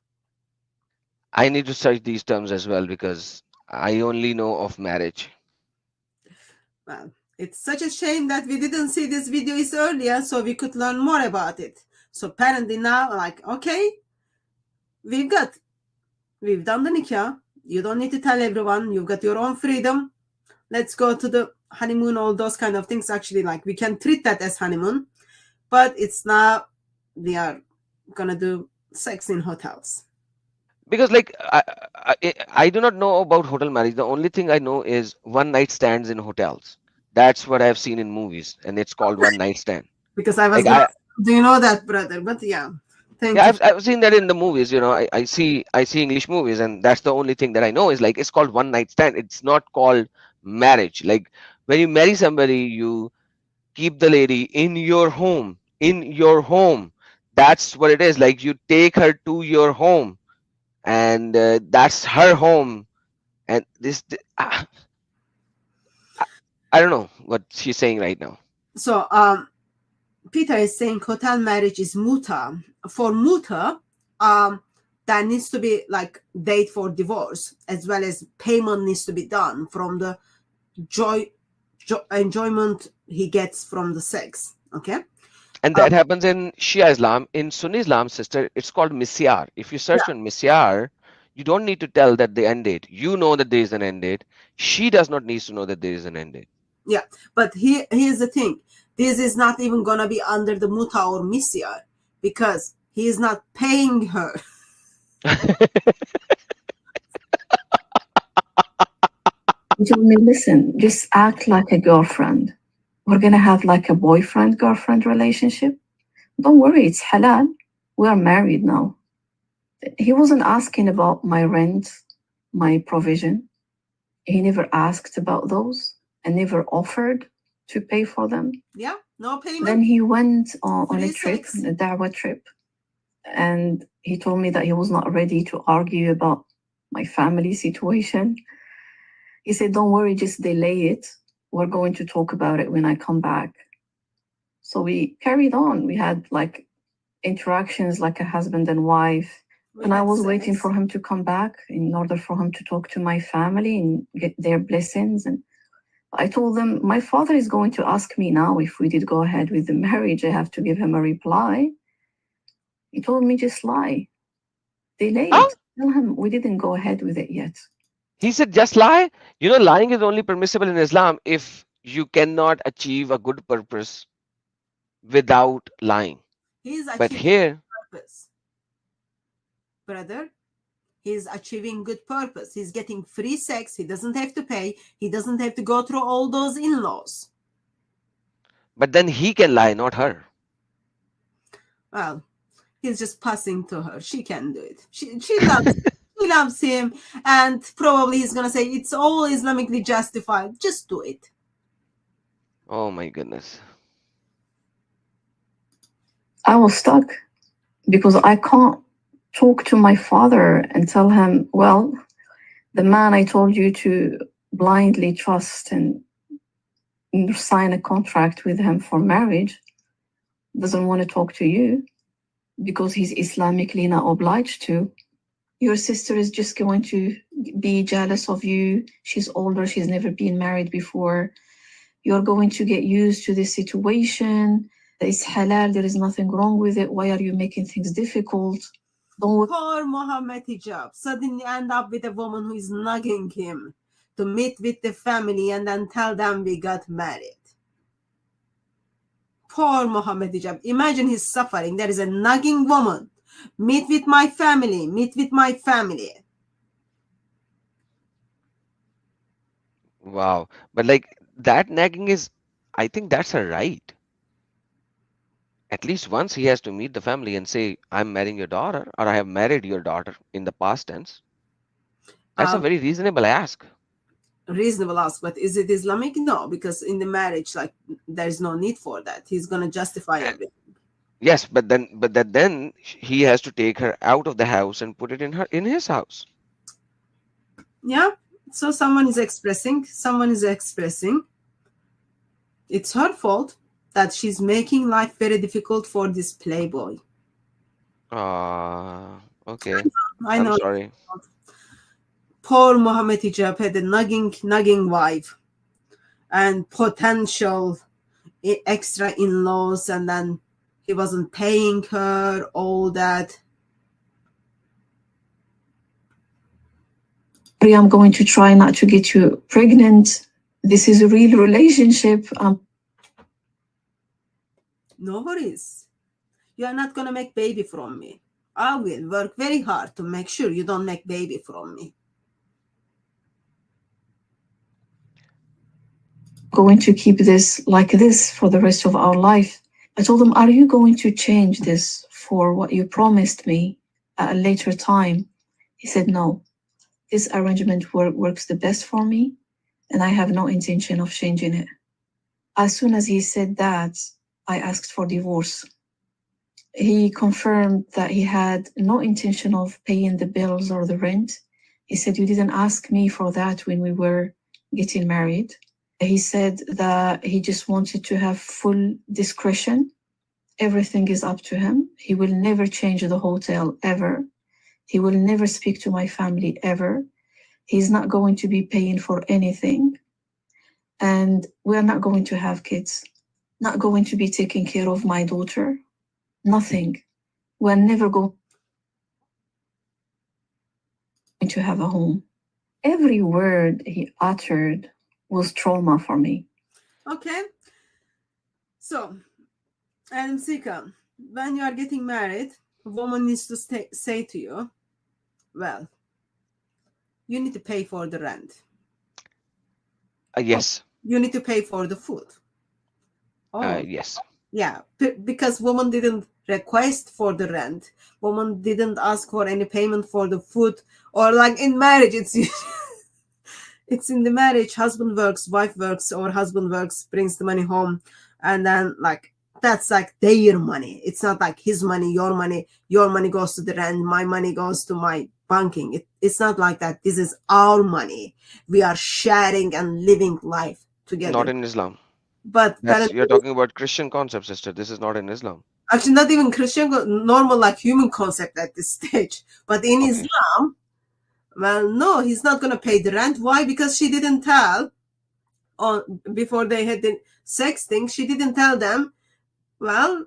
I need to search these terms as well because I only know of marriage. Well, it's such a shame that we didn't see this videos earlier so we could learn more about it. So apparently now, like, okay, we've done the nikah. You don't need to tell everyone. You've got your own freedom. Let's go to the honeymoon, all those kind of things. Actually, like, we can treat that as honeymoon, but it's not, we are gonna do sex in hotels. Because like I do not know about hotel marriage. The only thing I know is one night stands in hotels. That's what I've seen in movies, and it's called one night stand. Because I was Like gonna, do you know that, brother? But yeah, thank yeah, you. I've seen that in the movies. You know, I see English movies, and that's the only thing that I know is like it's called one night stand. It's not called marriage. Like when you marry somebody, you keep the lady in your home, in your home. That's what it is. Like you take her to your home, and that's her home. And I don't know what she's saying right now. So Peter is saying hotel marriage is muta. For muta, that needs to be like date for divorce, as well as payment needs to be done from the enjoyment he gets from the sex. Okay. And that happens in Shia Islam. In Sunni Islam, sister, it's called misyar. If you search on misyar, you don't need to tell that the end date. You know that there is an end date. She does not need to know that there is an end date. Yeah, but here's the thing. This is not even gonna be under the muta or misyar because he is not paying her. He told me, listen, just act like a girlfriend. We're going to have like a boyfriend-girlfriend relationship. Don't worry, it's halal. We are married now. He wasn't asking about my rent, my provision. He never asked about those and never offered to pay for them. Yeah, no payment. Then he went on a Free trip, sex. a da'wah trip, and he told me that he was not ready to argue about my family situation. He said, don't worry, just delay it. We're going to talk about it when I come back. So we carried on. We had like interactions like a husband and wife. And I was waiting for him to come back in order for him to talk to my family and get their blessings. And I told them, my father is going to ask me now if we did go ahead with the marriage. I have to give him a reply. He told me, just lie. Delay it. Tell him we didn't go ahead with it yet. He said, just lie. You know, lying is only permissible in Islam if you cannot achieve a good purpose without lying. But here, purpose. Brother, he's achieving good purpose. He's getting free sex. He doesn't have to pay. He doesn't have to go through all those in-laws. but then he can lie, not her. Well, he's just passing to her. She can do it. She loves she loves him, and probably he's gonna say it's all Islamically justified. Just do it. Oh my goodness. I was stuck because I can't talk to my father and tell him, well, the man I told you to blindly trust and sign a contract with him for marriage doesn't want to talk to you because he's Islamically not obliged to. Your sister is just going to be jealous of you. She's older. She's never been married before. You're going to get used to this situation. It's halal. There is nothing wrong with it. Why are you making things difficult? Poor Muhammed Hijab suddenly end up with a woman who is nagging him to meet with the family and then tell them we got married. Poor Muhammed Hijab. Imagine his suffering. There is a nagging woman. Meet with my family. Meet with my family. Wow. But like that nagging is, I think that's a right. At least once he has to meet the family and say, I'm marrying your daughter, or I have married your daughter in the past tense. That's a very reasonable ask. Reasonable ask, but is it Islamic? No, because in the marriage, like, there's no need for that. He's gonna justify everything. Yes, but then he has to take her out of the house and put it in his house. Yeah. So someone is expressing. It's her fault that she's making life very difficult for this playboy. Okay. I I'm know. sorry. Poor Muhammad Hijab had a nagging wife and potential extra in-laws, and then he wasn't paying her, all that. I'm going to try not to get you pregnant. This is a real relationship. No worries. You are not gonna make baby from me. I will work very hard to make sure you don't make baby from me. Going to keep this like this for the rest of our life. I told him, are you going to change this for what you promised me at a later time? He said, no, this arrangement works the best for me, and I have no intention of changing it. As soon as he said that, I asked for divorce. He confirmed that he had no intention of paying the bills or the rent. He said, you didn't ask me for that when we were getting married. He said that he just wanted to have full discretion. Everything is up to him. He will never change the hotel ever. He will never speak to my family ever. He's not going to be paying for anything. And we're not going to have kids. Not going to be taking care of my daughter. Nothing. We're never going to have a home. Every word he uttered was trauma for me. Okay. So, Adam Sika, when you are getting married, a woman needs to say to you, well, you need to pay for the rent. Yes. You need to pay for the food. Yes. Yeah, because woman didn't request for the rent. Woman didn't ask for any payment for the food, or like in marriage, it's in the marriage, husband works, wife works, or husband works, brings the money home, and then like that's like their money. It's not like his money, your money. Your money goes to the rent, my money goes to my banking. It's not like that. This is our money. We are sharing and living life together. Not in Islam. But You're talking about Christian concept, sister. This is not in Islam. actually not even Christian, normal like human concept at this stage. But in Okay. Islam, well, no, he's not going to pay the rent. Why? Because she didn't tell before they had the sex thing. She didn't tell them, well,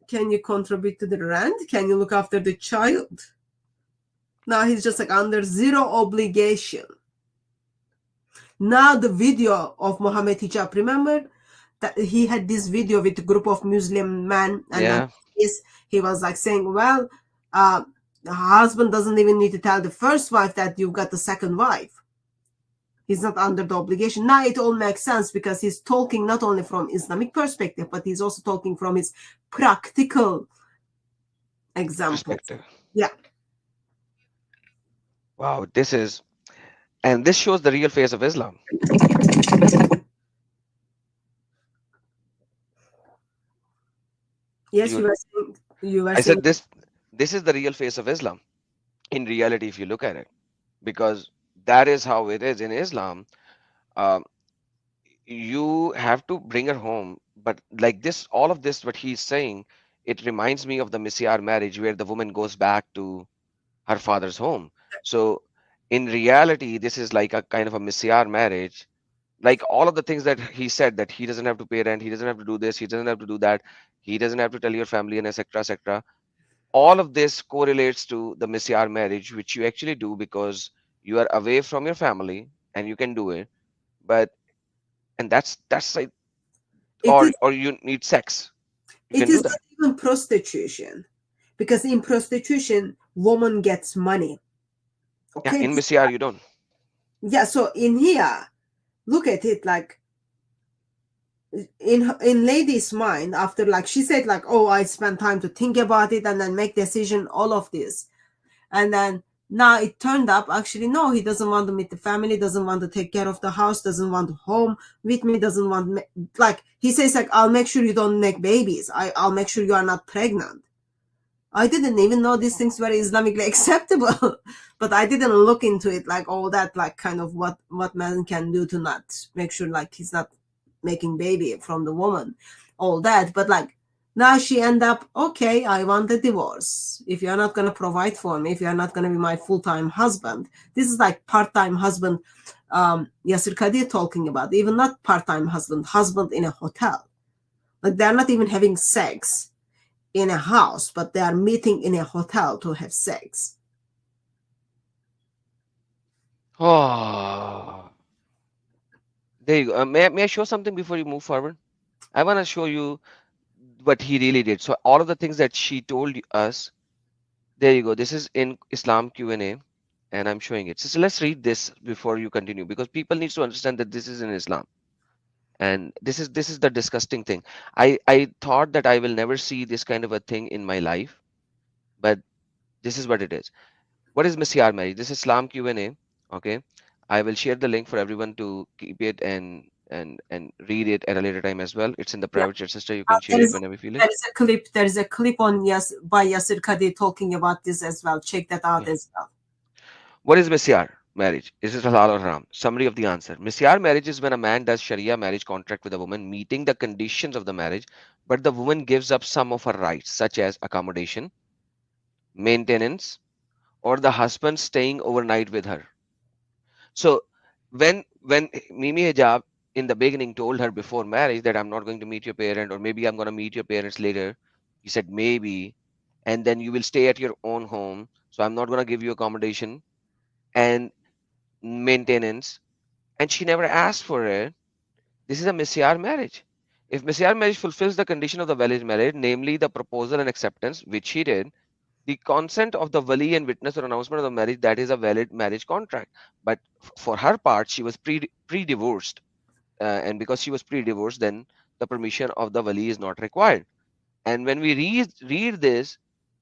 can you contribute to the rent? Can you look after the child? Now he's just like under zero obligation. Now the video of Muhammad Hijab, remember that he had this video with a group of Muslim men, and Yeah. then he was like saying, well, the husband doesn't even need to tell the first wife that you've got the second wife. He's not under the obligation. Now it all makes sense because he's talking not only from Islamic perspective, but he's also talking from his practical example. Perspective. Yeah. Wow, and this shows the real face of Islam. Yes, you were I saying. said this is the real face of Islam in reality, if you look at it, because that is how it is in Islam. Um, you have to bring her home, but like this, all of this, what he's saying, it reminds me of the Misyar marriage where the woman goes back to her father's home. So in reality, this is like a kind of a Misyar marriage. Like all of the things that he said, that he doesn't have to pay rent, he doesn't have to do this, he doesn't have to do that, he doesn't have to tell your family, and etc., etc. All of this correlates to the Misyar marriage, which you actually do because you are away from your family and you can do it. But and that's like, It is. or you need sex, you It can do is that. not even prostitution, because in prostitution, woman gets money. Yeah, Okay. in Misyar you don't. Yeah. So in here, look at it like in lady's mind, after like she said like, oh, I spent time to think about it and then make decision, all of this, and then now it turned up actually no, he doesn't want to meet the family, doesn't want to take care of the house, doesn't want to home with me, doesn't want like he says like, I'll make sure you don't make babies, I'll make sure you are not pregnant. I didn't even know these things were Islamically acceptable, but I didn't look into it like all that, like kind of what man can do to not make sure like he's not making baby from the woman, all that. But like Now she end up, okay, I want a divorce. If you're not going to provide for me, if you're not going to be my full-time husband, this is like part-time husband Yasir Kadir talking about, even not part-time husband in a hotel. Like they're not even having sex in a house, but they are meeting in a hotel to have sex. Oh, there you go. May I show something before you move forward? I want to show you what he really did. So all of the things that she told us, there you go. This is in Islam Q&A, and I'm showing it. So let's read this before you continue, because people need to understand that this is in Islam, and this is the disgusting thing. I thought that I will never see this kind of a thing in my life, but this is what it is. What is Misyar marriage? This is Islam Q&A. Okay, I will share the link for everyone to keep it and read it at a later time as well. It's in the Yeah. private chat, sister. You can There share it is whenever you feel there it. is a clip. There is a clip on by Yasir Kadir talking about this as well. Check that out Yeah. as well. What is Misyar marriage? Is it halal or haram? Summary of the answer. Misyar marriage is when a man does Sharia marriage contract with a woman, meeting the conditions of the marriage, but the woman gives up some of her rights, such as accommodation, maintenance, or the husband staying overnight with her. So when Mimi Hijab in the beginning told her before marriage that I'm not going to meet your parent, or maybe I'm going to meet your parents later, he said maybe, and then you will stay at your own home. So I'm not going to give you accommodation and maintenance, and she never asked for it. This is a misyar marriage. If misyar marriage fulfills the condition of the valid marriage, namely the proposal and acceptance, which she did, the consent of the wali and witness or announcement of the marriage, that is a valid marriage contract. But for her part, she was pre-divorced, and because she was pre-divorced, then the permission of the wali is not required. And when we read this,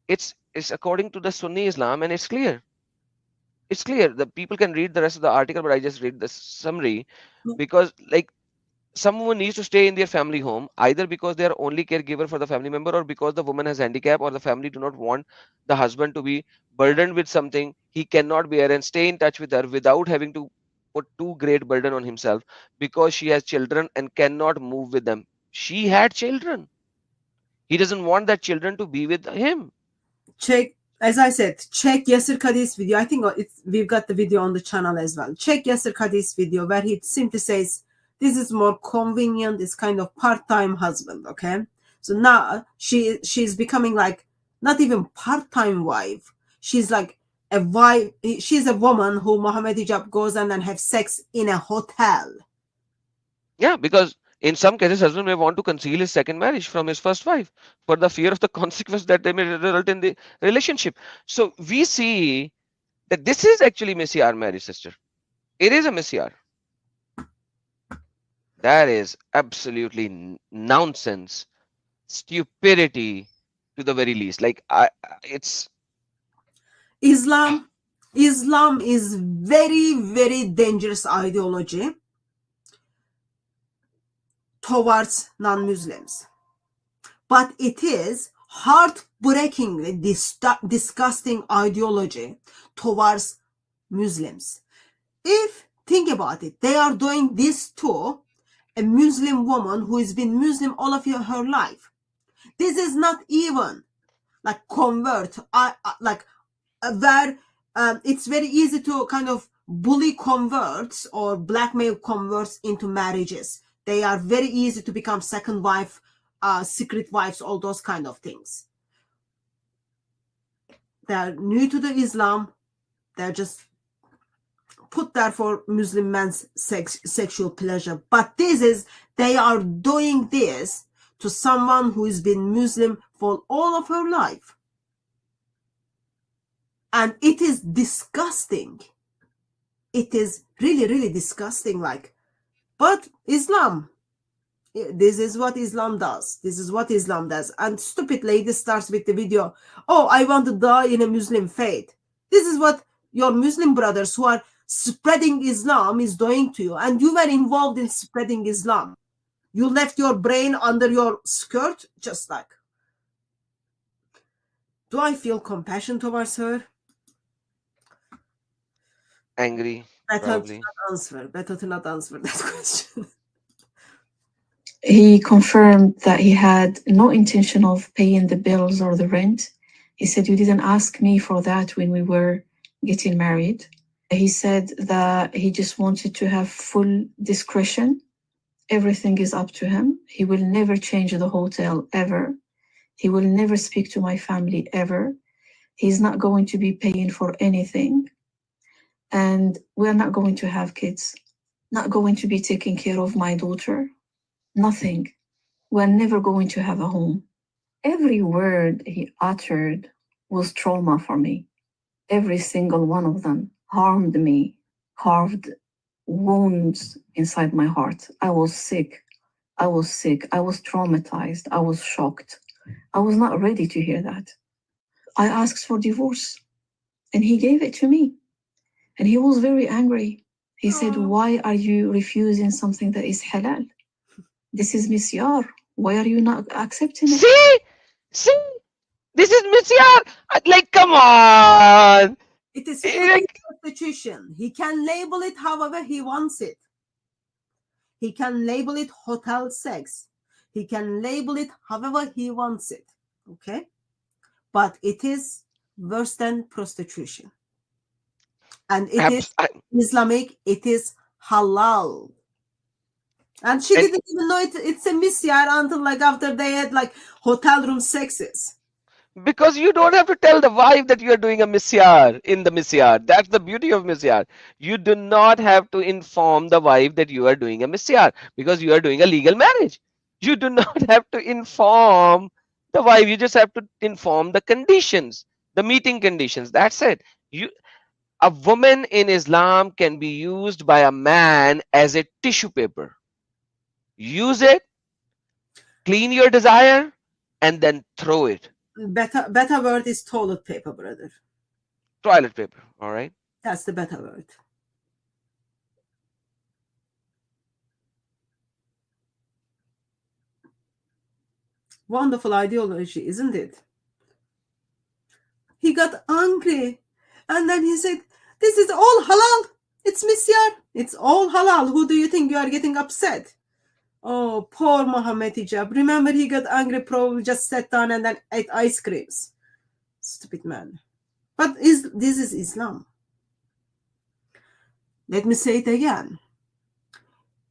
it's according to the Sunni Islam, and it's clear. It's clear. The people can read the rest of the article, but I just read the summary, because like someone needs to stay in their family home either because they are only caregiver for the family member, or because the woman has handicap, or the family do not want the husband to be burdened with something he cannot bear, and stay in touch with her without having to put too great burden on himself, because she has children and cannot move with them. She had children. He doesn't want that children to be with him. Check, as I said, check Yasir Kadir's video. I think we've got the video on the channel as well. Check Yasir Kadir's video where he simply says, this is more convenient. It's kind of part-time husband, okay? So now she's becoming like not even part-time wife. She's like a wife. She's a woman who Muhammad Hijab goes and then have sex in a hotel. Yeah, because in some cases, husband may want to conceal his second marriage from his first wife for the fear of the consequence that they may result in the relationship. So we see that this is actually Messiah marriage, sister. It is a Messiah. That is absolutely nonsense, stupidity to the very least. Like it's Islam is very, very dangerous ideology towards non-Muslims. But it is heartbreakingly disgusting ideology towards Muslims. If, think about it, they are doing this to a Muslim woman who has been Muslim all of her life. This is not even like convert, like where it's very easy to kind of bully converts or blackmail converts into marriages. They are very easy to become second wife, secret wives, all those kind of things. They're new to the Islam. They're just put there for Muslim men's sexual pleasure. But they are doing this to someone who has been Muslim for all of her life. And it is disgusting. It is really, really disgusting. Like, but Islam, this is what Islam does. This is what Islam does. And stupid lady starts with the video, oh, I want to die in a Muslim faith. This is what your Muslim brothers who are spreading Islam is doing to you. And you were involved in spreading Islam. You left your brain under your skirt, just like. Do I feel compassion towards her? angry, Better to probably. not answer. Better to not answer that question. He confirmed that he had no intention of paying the bills or the rent. He said, "You didn't ask me for that when we were getting married." He said that he just wanted to have full discretion. Everything is up to him. He will never change the hotel ever. He will never speak to my family ever. He's not going to be paying for anything. And we're not going to have kids, not going to be taking care of my daughter, nothing. We're never going to have a home. Every word he uttered was trauma for me. Every single one of them harmed me, carved wounds inside my heart. I was sick. I was sick. I was traumatized. I was shocked. I was not ready to hear that. I asked for divorce and he gave it to me. And he was very angry. He said, "Why are you refusing something that is halal? This is misyar. Why are you not accepting it?" See, this is Misyar. Like, come on. It is Like, prostitution. He can label it however he wants it. He can label it hotel sex. He can label it however he wants it. Okay? But it is worse than prostitution. And it is Islamic, it is halal. And she didn't even know it's a misyar until like after they had like hotel room sexes. because you don't have to tell the wife that you are doing a misyar in the misyar. That's the beauty of misyar. You do not have to inform the wife that you are doing a misyar because you are doing a legal marriage. You do not have to inform the wife. You just have to inform the conditions, the meeting conditions. That's it. A woman in Islam can be used by a man as a tissue paper. Use it, clean your desire, and then throw it. Better word is toilet paper, brother. Toilet paper, all right? That's the better word. Wonderful ideology, isn't it? He got angry and then he said, "This is all halal. It's misyar. It's all halal. Who do you think you are getting upset?" Oh, poor Muhammed Hijab. Remember, he got angry, probably just sat down and then ate ice creams. Stupid man. But this is Islam. Let me say it again.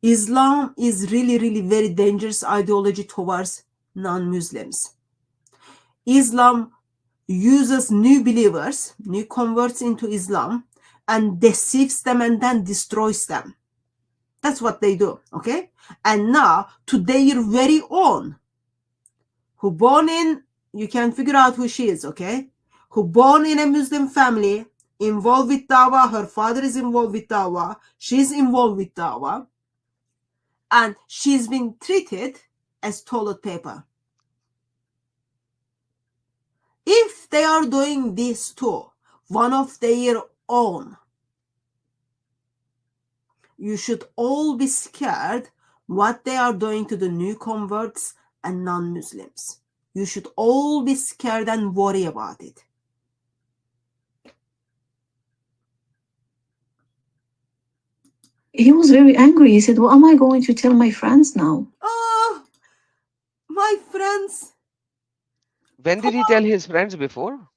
Islam is really, really very dangerous ideology towards non-Muslims. Islam uses new believers, new converts into Islam, and deceives them and then destroys them. That's what they do, okay? And now, to their very own, who born in, you can figure out who she is, okay? Who born in a Muslim family, involved with dawah, her father is involved with dawah, she's involved with dawah, and she's been treated as toilet paper. If they are doing this to one of their own, you should all be scared what they are doing to the new converts and non-Muslims. You should all be scared and worry about it. He was very angry. He said, "What am I going to tell my friends now?" Oh, my friends. When did he tell his friends before?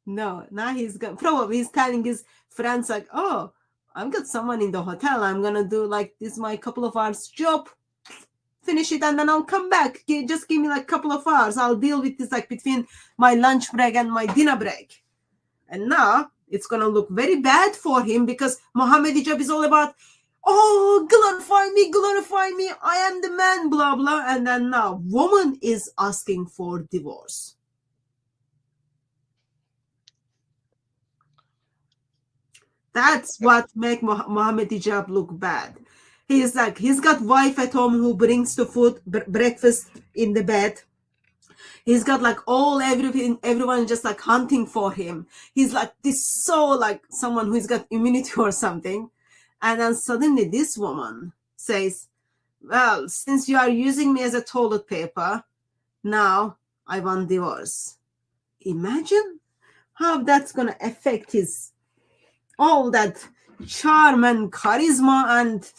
No, now probably he's telling his friends like, "Oh, I've got someone in the hotel. I'm gonna do like this my couple of hours job, finish it, and then I'll come back. Just give me like a couple of hours. I'll deal with this like between my lunch break and my dinner break." And now it's gonna look very bad for him because Muhammad Hijab is all about, "Oh, glorify me, I am the man, blah blah." And then now woman is asking for divorce. That's what make Muhammad Hijab look bad. He's like, he's got wife at home who brings the food, breakfast in the bed. He's got like everyone just like hunting for him. He's like this, so like someone who's got immunity or something. And then suddenly this woman says, "Well, since you are using me as a toilet paper, now I want divorce." Imagine how that's going to affect his all that charm and charisma, and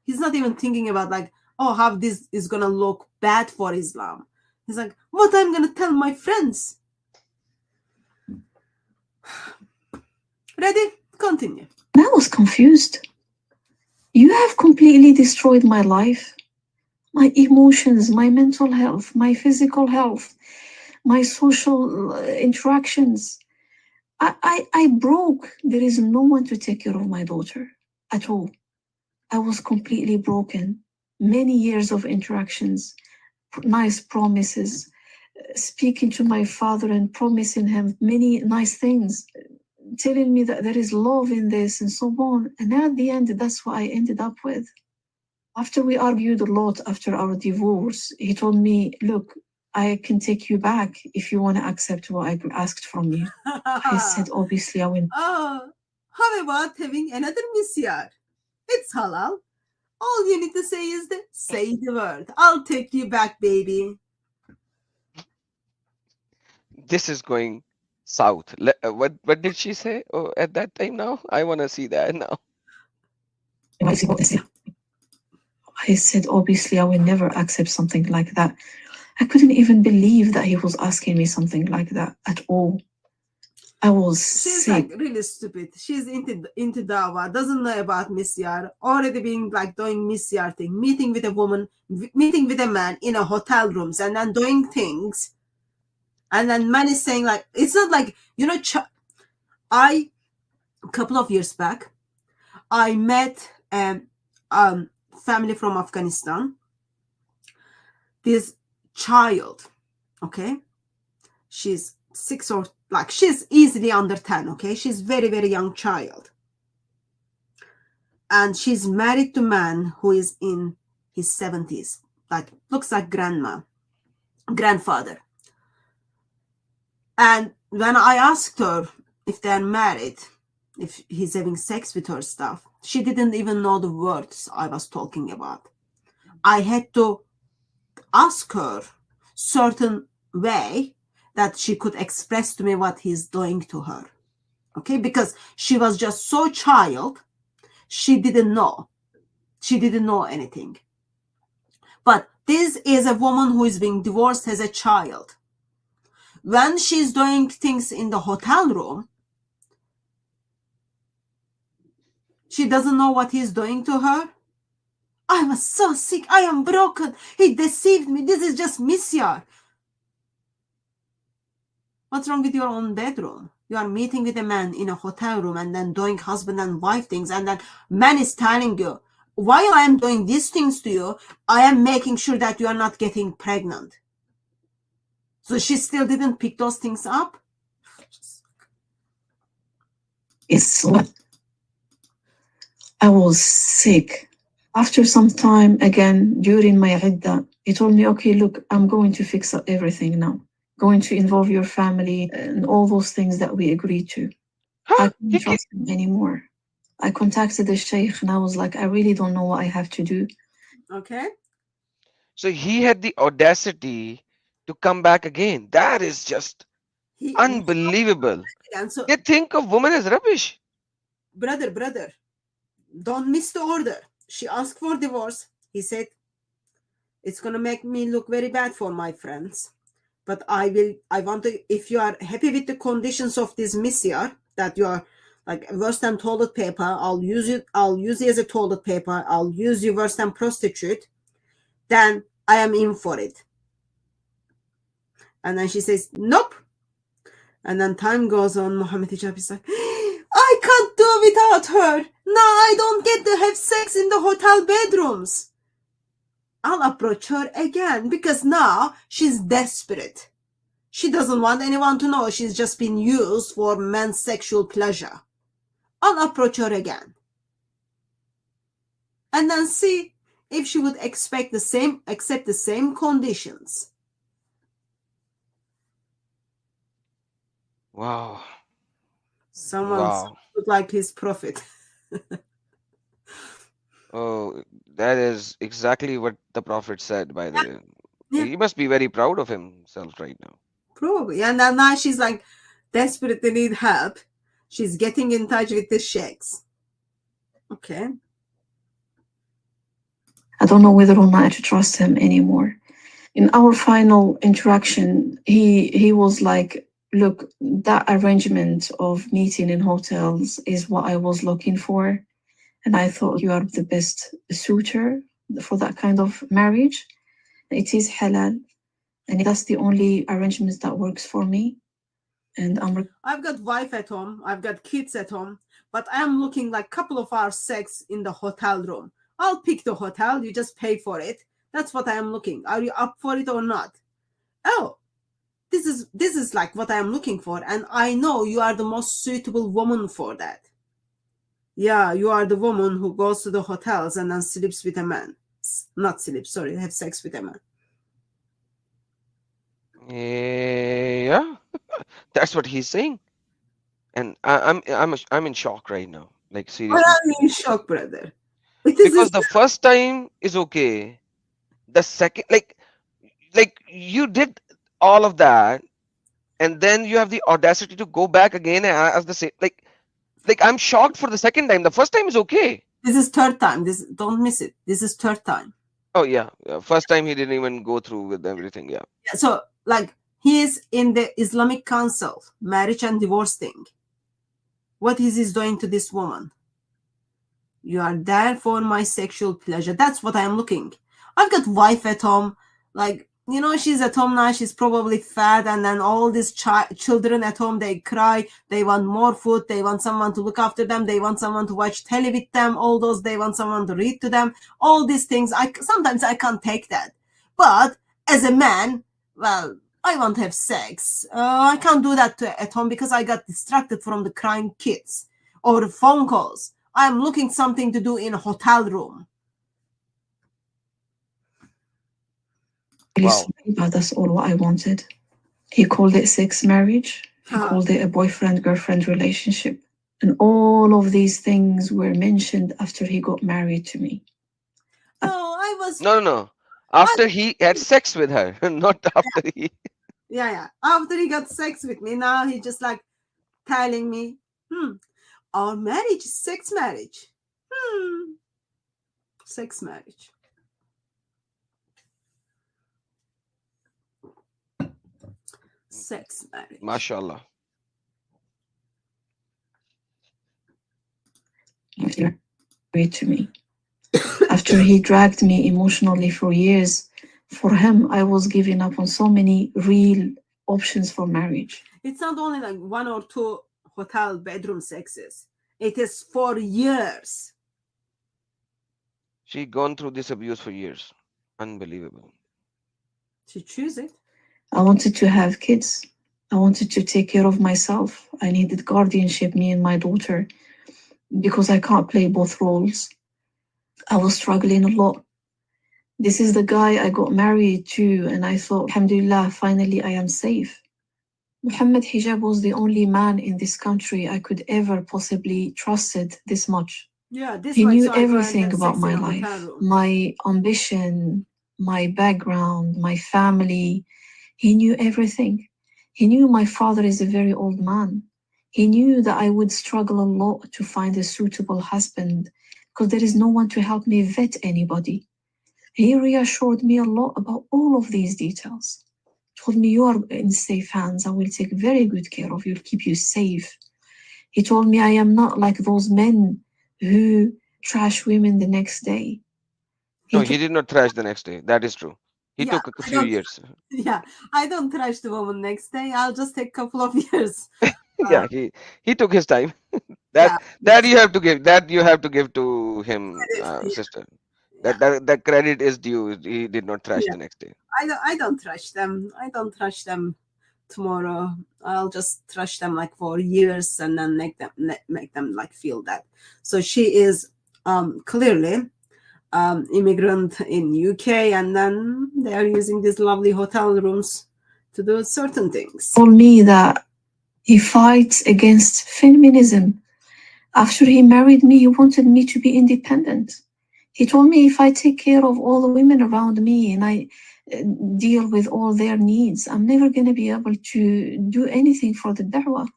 he's not even thinking about like, oh, how this is gonna look bad for Islam. He's like, what I'm gonna tell my friends? Ready? Continue. I was confused. You have completely destroyed my life, my emotions, my mental health, my physical health, my social interactions. I broke. There is no one to take care of my daughter at all. I was completely broken. Many years of interactions, nice promises, speaking to my father and promising him many nice things, telling me that there is love in this and so on. And at the end, that's what I ended up with. After we argued a lot after our divorce, he told me, look, I can take you back if you want to accept what I asked from you. I said, obviously, I will. Oh, how about having another misyar? It's halal. All you need to say the word. I'll take you back, baby. This is going south. What did she say at that time now? I want to see that now. I said, obviously, I will never accept something like that. I couldn't even believe that he was asking me something like that at all. I was She's sick. like really stupid. She's into dawah, doesn't know about misyar, already being like doing misyar thing, meeting with a woman, meeting with a man in a hotel rooms, and then doing things. And then man is saying like, it's not like, you know, a couple of years back, I met family from Afghanistan. This child, okay, she's 6 or like she's easily under 10, okay, she's very, very young child, and she's married to a man who is in his 70s, like looks like grandfather. And when I asked her if they're married, if he's having sex with her stuff, she didn't even know the words I was talking about. I had to ask her certain way that she could express to me what he's doing to her. Okay, because she was just so child, she didn't know anything. But this is a woman who is being divorced as a child. When she's doing things in the hotel room, she doesn't know what he's doing to her. I was so sick. I am broken. He deceived me. This is just misyar. What's wrong with your own bedroom? You are meeting with a man in a hotel room and then doing husband and wife things, and then man is telling you, while I am doing these things to you, I am making sure that you are not getting pregnant. So she still didn't pick those things up? It's what I was sick. After some time, again, during my iddah, he told me, okay, look, I'm going to fix up everything now. Going to involve your family and all those things that we agreed to. I couldn't trust him anymore. I contacted the sheikh and I was like, I really don't know what I have to do. Okay. So he had the audacity to come back again. That is just unbelievable. And so, They think of women as rubbish. brother, don't miss the order. She asked for divorce. He said, it's going to make me look very bad for my friends. But I want to, if you are happy with the conditions of this misyar, that you are like worse than toilet paper, I'll use it as a toilet paper, I'll use you worse than prostitute, then I am in for it. And then she says, nope. And then time goes on, Muhammed Hijab is like, I can't do without her. No, I don't get to have sex in the hotel bedrooms. I'll approach her again because now she's desperate. She doesn't want anyone to know she's just been used for men's sexual pleasure. I'll approach her again. And then see if she would accept the same conditions. Wow. Someone look like his prophet. Oh, that is exactly what the Prophet said, by the way. Yeah. He must be very proud of himself right now. Probably. And then now she's like desperately need help. She's getting in touch with the sheikhs. Okay. I don't know whether or not to trust him anymore. In our final interaction, he was like, look, that arrangement of meeting in hotels is what I was looking for. And I thought you are the best suitor for that kind of marriage. It is halal. And that's the only arrangement that works for me. And I've got wife at home, I've got kids at home, but I'm looking like couple of hours sex in the hotel room. I'll pick the hotel, you just pay for it. That's what I am looking. Are you up for it or not? Oh, this is like what I am looking for, and I know you are the most suitable woman for that. Yeah, you are the woman who goes to the hotels and then sleeps with a man. Not sleep, sorry, have sex with a man. Yeah, that's what he's saying. And I'm in shock right now. Like Why seriously. are you in shock, brother? It is Because the first time is okay. The second, like you did all of that, and then you have the audacity to go back again and ask the same. Like I'm shocked for the second time. The first time is okay. this is third time. This, don't miss it. This is third time. Oh yeah, first time he didn't even go through with everything. Yeah. Yeah, so like he is in the Islamic Council, marriage and divorce thing. What is he doing to this woman? You are there for my sexual pleasure. That's what I am looking. I've got wife at home. Like, you know, she's at home now. She's probably fat. And then all these children at home, they cry. They want more food. They want someone to look after them. They want someone to watch telly with them. All those, they want someone to read to them. All these things. Sometimes I can't take that. But as a man, well, I want to have sex. I can't do that at home because I got distracted from the crying kids or the phone calls. I'm looking something to do in a hotel room. Wow. But that's all what I wanted. He called it sex marriage. He called it a boyfriend-girlfriend relationship. And all of these things were mentioned after he got married to me. No, I was... No. After he had sex with her, not after he... Yeah. After he got sex with me, now he just like telling me, our marriage is sex marriage. Sex marriage. Sex marriage. MashaAllah. Married to me. After he dragged me emotionally for years, for him, I was giving up on so many real options for marriage. It's not only like 1 or 2 hotel bedroom sexes. It is for years. She gone through this abuse for years. Unbelievable. She choose it. I wanted to have kids. I wanted to take care of myself. I needed guardianship, me and my daughter, because I can't play both roles. I was struggling a lot. This is the guy I got married to, and I thought, alhamdulillah, finally I am safe. Muhammed Hijab was the only man in this country I could ever possibly trusted this much. Yeah, he knew everything about my life, my ambition, my background, my family. He knew everything. He knew my father is a very old man. He knew that I would struggle a lot to find a suitable husband because there is no one to help me vet anybody. He reassured me a lot about all of these details. Told me, you are in safe hands. I will take very good care of you, keep you safe. He told me I am not like those men who trash women the next day. He did not trash the next day. That is true. He took a few years. Yeah, I don't trash the woman next day. I'll just take a couple of years. Yeah, he took his time. That you have to give. That you have to give to him, sister. That credit is due. He did not trash the next day. I don't trash them. I don't trash them tomorrow. I'll just trash them like for years and then make them like feel that. So she is clearly immigrant in UK, and then they are using these lovely hotel rooms to do certain things. Told me that he fights against feminism. After he married me, he wanted me to be independent. He told me if I take care of all the women around me and I deal with all their needs, I'm never going to be able to do anything for the da'wah.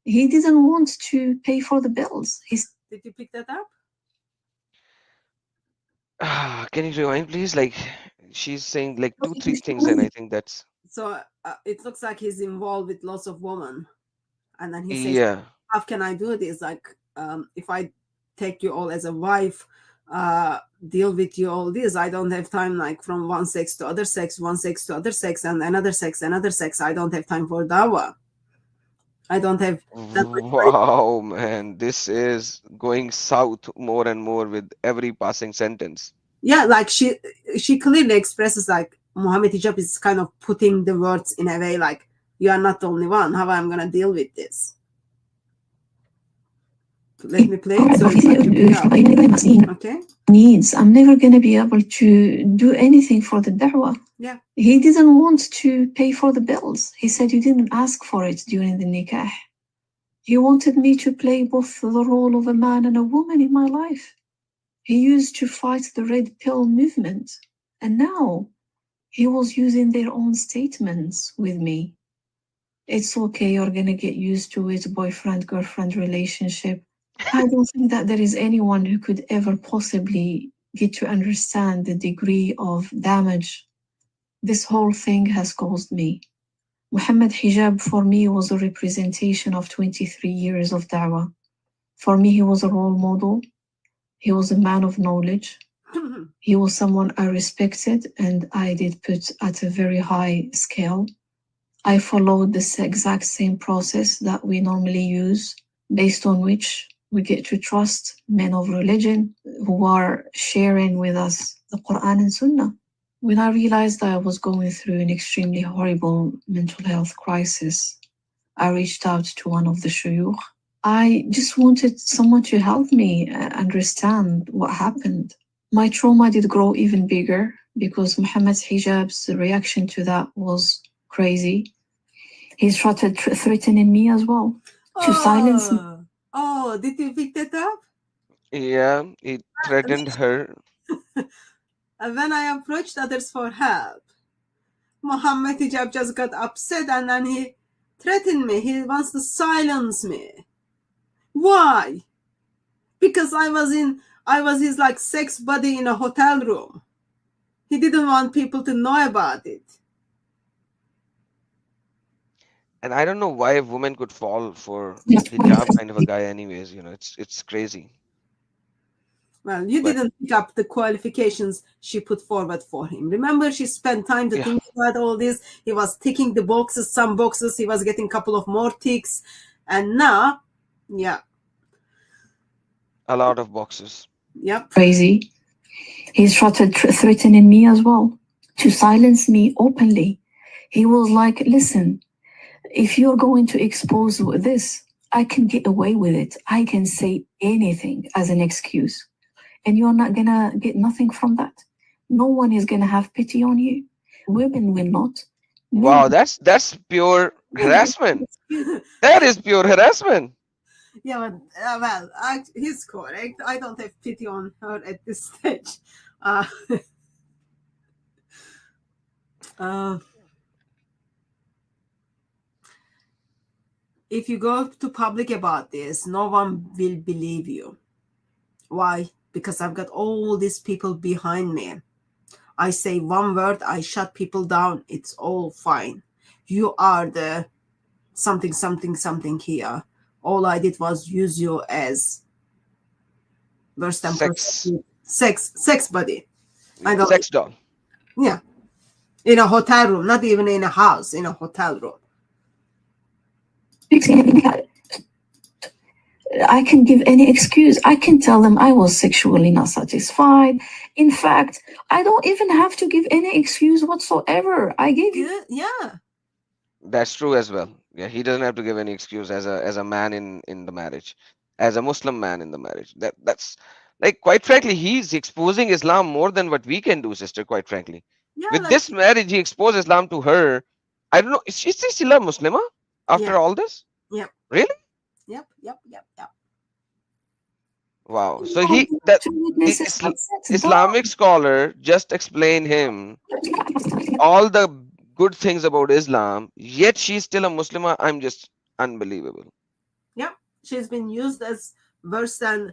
He didn't want to pay for the bills. Did you pick that up? Can you rewind, please? Like she's saying like So two, three things, and I think that's it looks like he's involved with lots of women, and then he says, yeah. "How can I do this? Like, if I take you all as a wife, deal with you all this, I don't have time. Like from one sex to other sex, one sex to other sex, and another sex, another sex. I don't have time for dawa. I don't have that much time." Wow, man, this is going south more and more with every passing sentence. Yeah, like she clearly expresses like Muhammad Hijab is kind of putting the words in a way like you are not the only one. How I'm gonna deal with this? Let me play it so you pick up. Okay. Needs. I'm never gonna be able to do anything for the da'wah. Yeah. He didn't want to pay for the bills. He said you didn't ask for it during the nikah. He wanted me to play both the role of a man and a woman in my life. He used to fight the red pill movement, and now he was using their own statements with me. It's okay, you're gonna get used to it, boyfriend-girlfriend relationship. I don't think that there is anyone who could ever possibly get to understand the degree of damage this whole thing has caused me. Muhammad Hijab for me was a representation of 23 years of da'wah. For me, he was a role model. He was a man of knowledge. He was someone I respected and I did put at a very high scale. I followed this exact same process that we normally use, based on which we get to trust men of religion who are sharing with us the Quran and Sunnah. When I realized I was going through an extremely horrible mental health crisis, I reached out to one of the shuyukh. I just wanted someone to help me understand what happened. My trauma did grow even bigger because Muhammad's hijab's reaction to that was crazy. He started threatening me as well to silence me. Oh, did you pick that up? Yeah, he threatened her. When I approached others for help, Muhammad Hijab just got upset and then he threatened me. He wants to silence me. Why? Because I was his like sex buddy in a hotel room. He didn't want people to know about it. And I don't know why a woman could fall for hijab kind of a guy anyways, it's crazy. Well, you But didn't pick up the qualifications she put forward for him. Remember, she spent time to yeah, think about all this. He was ticking the boxes, some boxes. He was getting a couple of more ticks. And now, yeah. a lot of boxes. Yep. Crazy. He started threatening me as well to silence me openly. He was like, listen, if you're going to expose this, I can get away with it. I can say anything as an excuse. And you're not gonna get nothing from that. No one is gonna have pity on you. Women will not. Wow, that's pure harassment. That is pure harassment. Yeah, but, well, he's correct. I don't have pity on her at this stage. If you go to public about this, no one will believe you. Why? Because I've got all these people behind me. I say one word, I shut people down. It's all fine. You are the something, something, something here. All I did was use you as worst and Sex, sex buddy. I don't. sex doll. Yeah, in a hotel room, not even in a house, in a hotel room. I can give any excuse. I can tell them I was sexually not satisfied. In fact, I don't even have to give any excuse whatsoever. I gave you. Yeah. That's true as well. Yeah, he doesn't have to give any excuse as a man in the marriage, as a Muslim man in the marriage. That's like quite frankly, he's exposing Islam more than what we can do, sister. Quite frankly, Yeah, with like, this marriage, he exposed Islam to her. I don't know. Is she still a Muslima after yeah. all this? Yep. Really? Yep. Wow. So the Islamic scholar just explained him all the good things about Islam, yet she's still a Muslimah. I'm just unbelievable. Yep. She's been used as worse than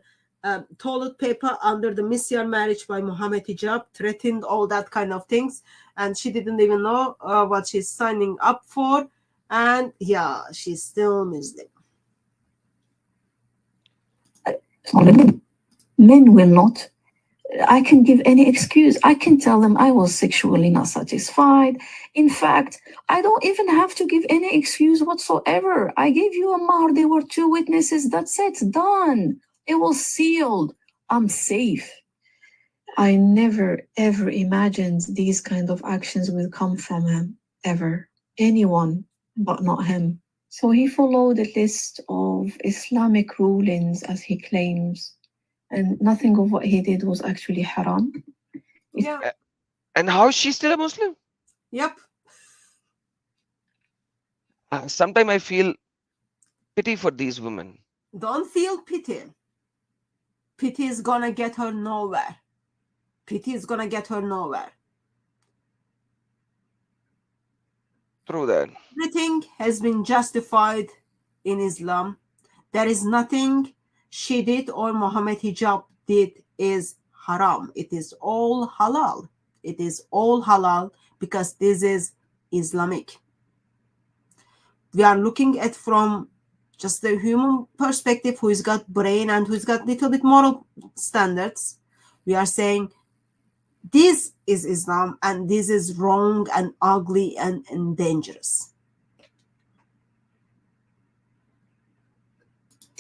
toilet paper under the Misyar marriage by Muhammad Hijab, threatened all that kind of things, and she didn't even know what she's signing up for, and yeah, she's still Muslim. Men will not. I can give any excuse. I can tell them I was sexually not satisfied. In fact, I don't even have to give any excuse whatsoever. I gave you a mahr. There were 2 witnesses. That's it. Done. It was sealed. I'm safe. I never, ever imagined these kind of actions will come from him. Ever. Anyone, but not him. So he followed a list of Islamic rulings, as he claims, and nothing of what he did was actually haram. Yeah. And how is she still a Muslim? Yep. Sometimes I feel pity for these women. Don't feel pity. Pity is gonna get her nowhere. Pity is gonna get her nowhere. Through that. Everything has been justified in Islam. There is nothing she did or Muhammad Hijab did is haram. It is all halal. It is all halal because this is Islamic. We are looking at from just the human perspective, who's got brain and who's got little bit moral standards. We are saying this is Islam and this is wrong and ugly and dangerous.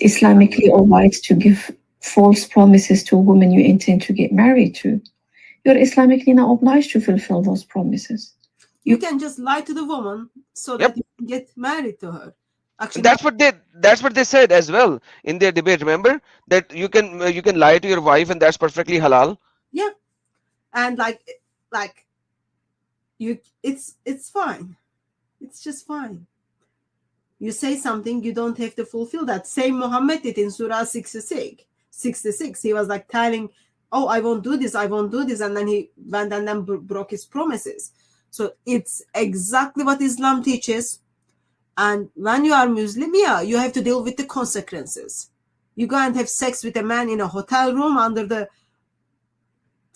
Islamically obliged to give false promises to a woman you intend to get married to. You're Islamically not obliged to fulfill those promises. You can just lie to the woman so that you can get married to her. Actually, that's what they said as well in their debate. Remember that you can lie to your wife and that's perfectly halal. Yeah, and like you, it's fine. It's just fine. You say something, you don't have to fulfill that. Same Muhammad did in Surah 66. He was like telling, oh, I won't do this, and then he went and then broke his promises. So it's exactly what Islam teaches. And when you are Muslim, yeah, you have to deal with the consequences. You go and have sex with a man in a hotel room under the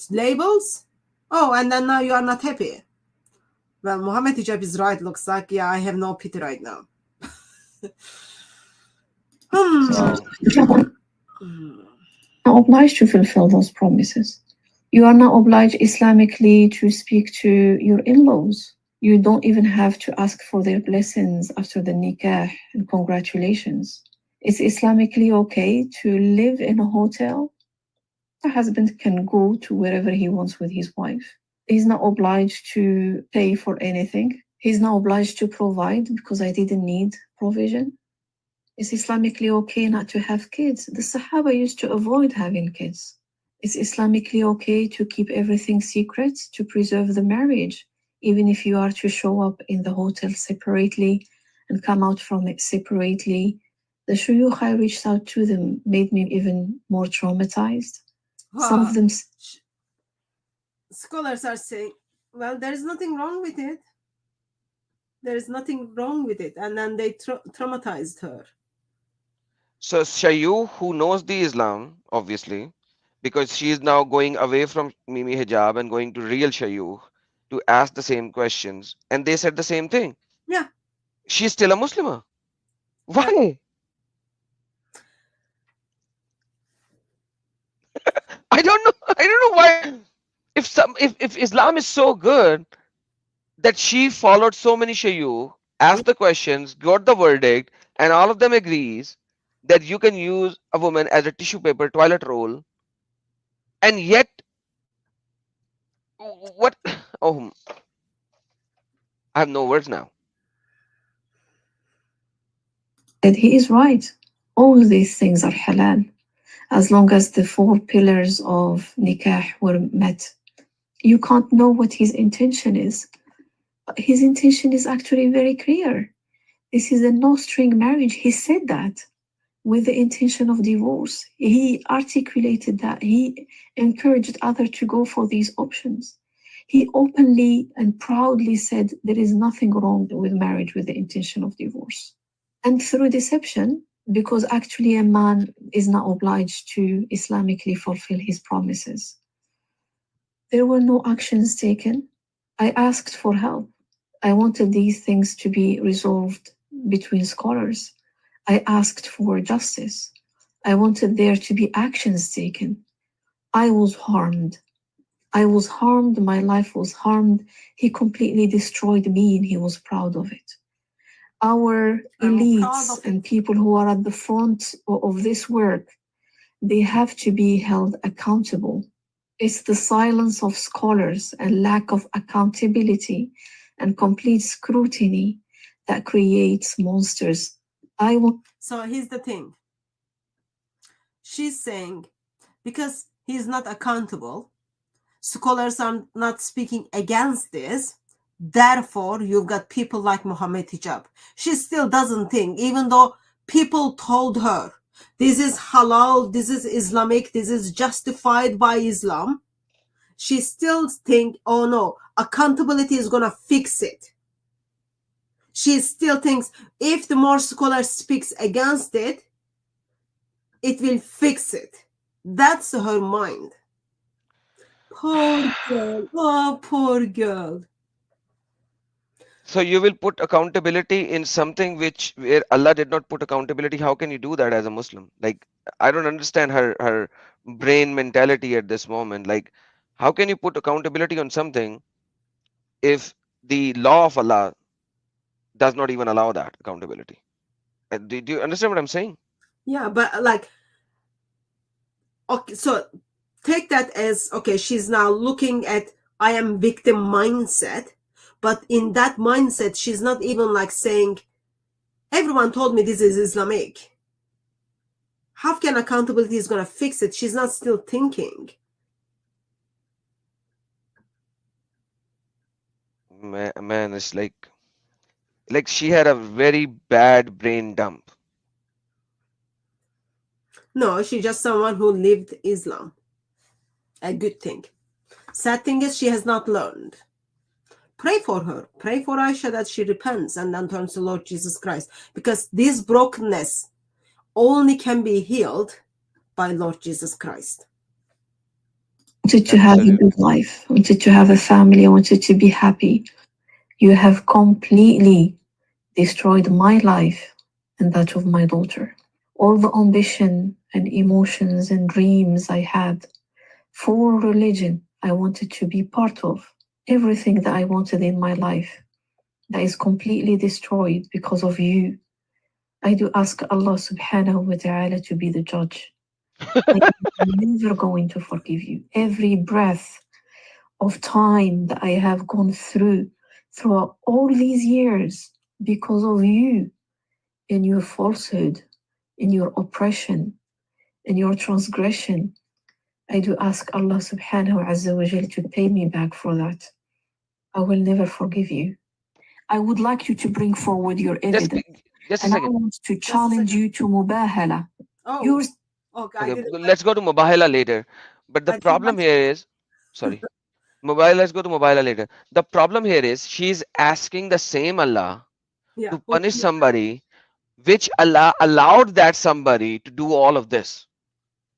labels. Oh, and then now you are not happy. Well, Muhammad Hijab is right. Looks like, yeah, I have no pity right now. Not obliged to fulfill those promises. You are not obliged Islamically to speak to your in-laws. You don't even have to ask for their blessings after the nikah and congratulations. It's Islamically okay to live in a hotel. The husband can go to wherever he wants with his wife. He's not obliged to pay for anything. He's not obliged to provide because I didn't need provision. It's Islamically okay not to have kids. The Sahaba used to avoid having kids. It's Islamically okay to keep everything secret, to preserve the marriage, even if you are to show up in the hotel separately and come out from it separately. The shuyukh I reached out to them made me even more traumatized. Some of them... Scholars are saying, well, there is nothing wrong with it. There is nothing wrong with it. And then they traumatized her. So Shayu, who knows the Islam, obviously, because she is now going away from Mimi Hijab and going to real Shayu to ask the same questions. And they said the same thing. Yeah. She's still a Muslimah. Why? I don't know why. If Islam is so good that she followed so many Shayu, asked the questions, got the verdict, and all of them agrees that you can use a woman as a tissue paper toilet roll, and yet what? Oh, I have no words now. And he is right. All these things are halal, as long as the 4 pillars of nikah were met. You can't know what his intention is. His intention is actually very clear. This is a no-string marriage. He said that with the intention of divorce. He articulated that. He encouraged others to go for these options. He openly and proudly said there is nothing wrong with marriage with the intention of divorce. And through deception, because actually a man is not obliged to Islamically fulfill his promises. There were no actions taken. I asked for help. I wanted these things to be resolved between scholars. I asked for justice. I wanted there to be actions taken. I was harmed. I was harmed. My life was harmed. He completely destroyed me and he was proud of it. Our elites and people who are at the front of this work, they have to be held accountable. It's the silence of scholars and lack of accountability and complete scrutiny that creates monsters. So here's the thing. She's saying because he's not accountable, scholars are not speaking against this, therefore you've got people like Muhammad Hijab. She still doesn't think, even though people told her this is halal, this is Islamic, this is justified by Islam, she still think, oh no, accountability is gonna fix it. She still thinks if the more scholars speaks against it, it will fix it. That's her mind. Poor girl. Oh, poor girl. So you will put accountability in something where Allah did not put accountability. How can you do that as a Muslim? Like, I don't understand her brain mentality at this moment. Like, how can you put accountability on something if the law of Allah does not even allow that accountability? Do you understand what I'm saying? Yeah, but like, okay, so take that as, okay, she's now looking at I am victim mindset, but in that mindset, she's not even like saying, everyone told me this is Islamic. How can accountability is going to fix it? She's not still thinking. Man, it's like she had a very bad brain dump. No, she's just someone who lived Islam. A good thing. Sad thing is she has not learned. Pray for her. Pray for Aisha that she repents and then turns to Lord Jesus Christ. Because this brokenness only can be healed by Lord Jesus Christ. I wanted to have a good life. I wanted to have a family. I wanted to be happy. You have completely destroyed my life and that of my daughter. All the ambition and emotions and dreams I had for religion, I wanted to be part of. Everything that I wanted in my life, that is completely destroyed because of you. I do ask Allah subhanahu wa ta'ala to be the judge. I am never going to forgive you. Every breath of time that I have gone throughout all these years, because of you, in your falsehood, in your oppression, in your transgression, I do ask Allah subhanahu wa ta'ala to pay me back for that. I will never forgive you. I would like you to bring forward your evidence. Just a and second. I want to challenge you to mubahala. Oh, okay, let's go to mubahala later. But the problem here is, sorry, let's go to mubahala later. The problem here is she's asking the same Allah to punish somebody which Allah allowed that somebody to do all of this.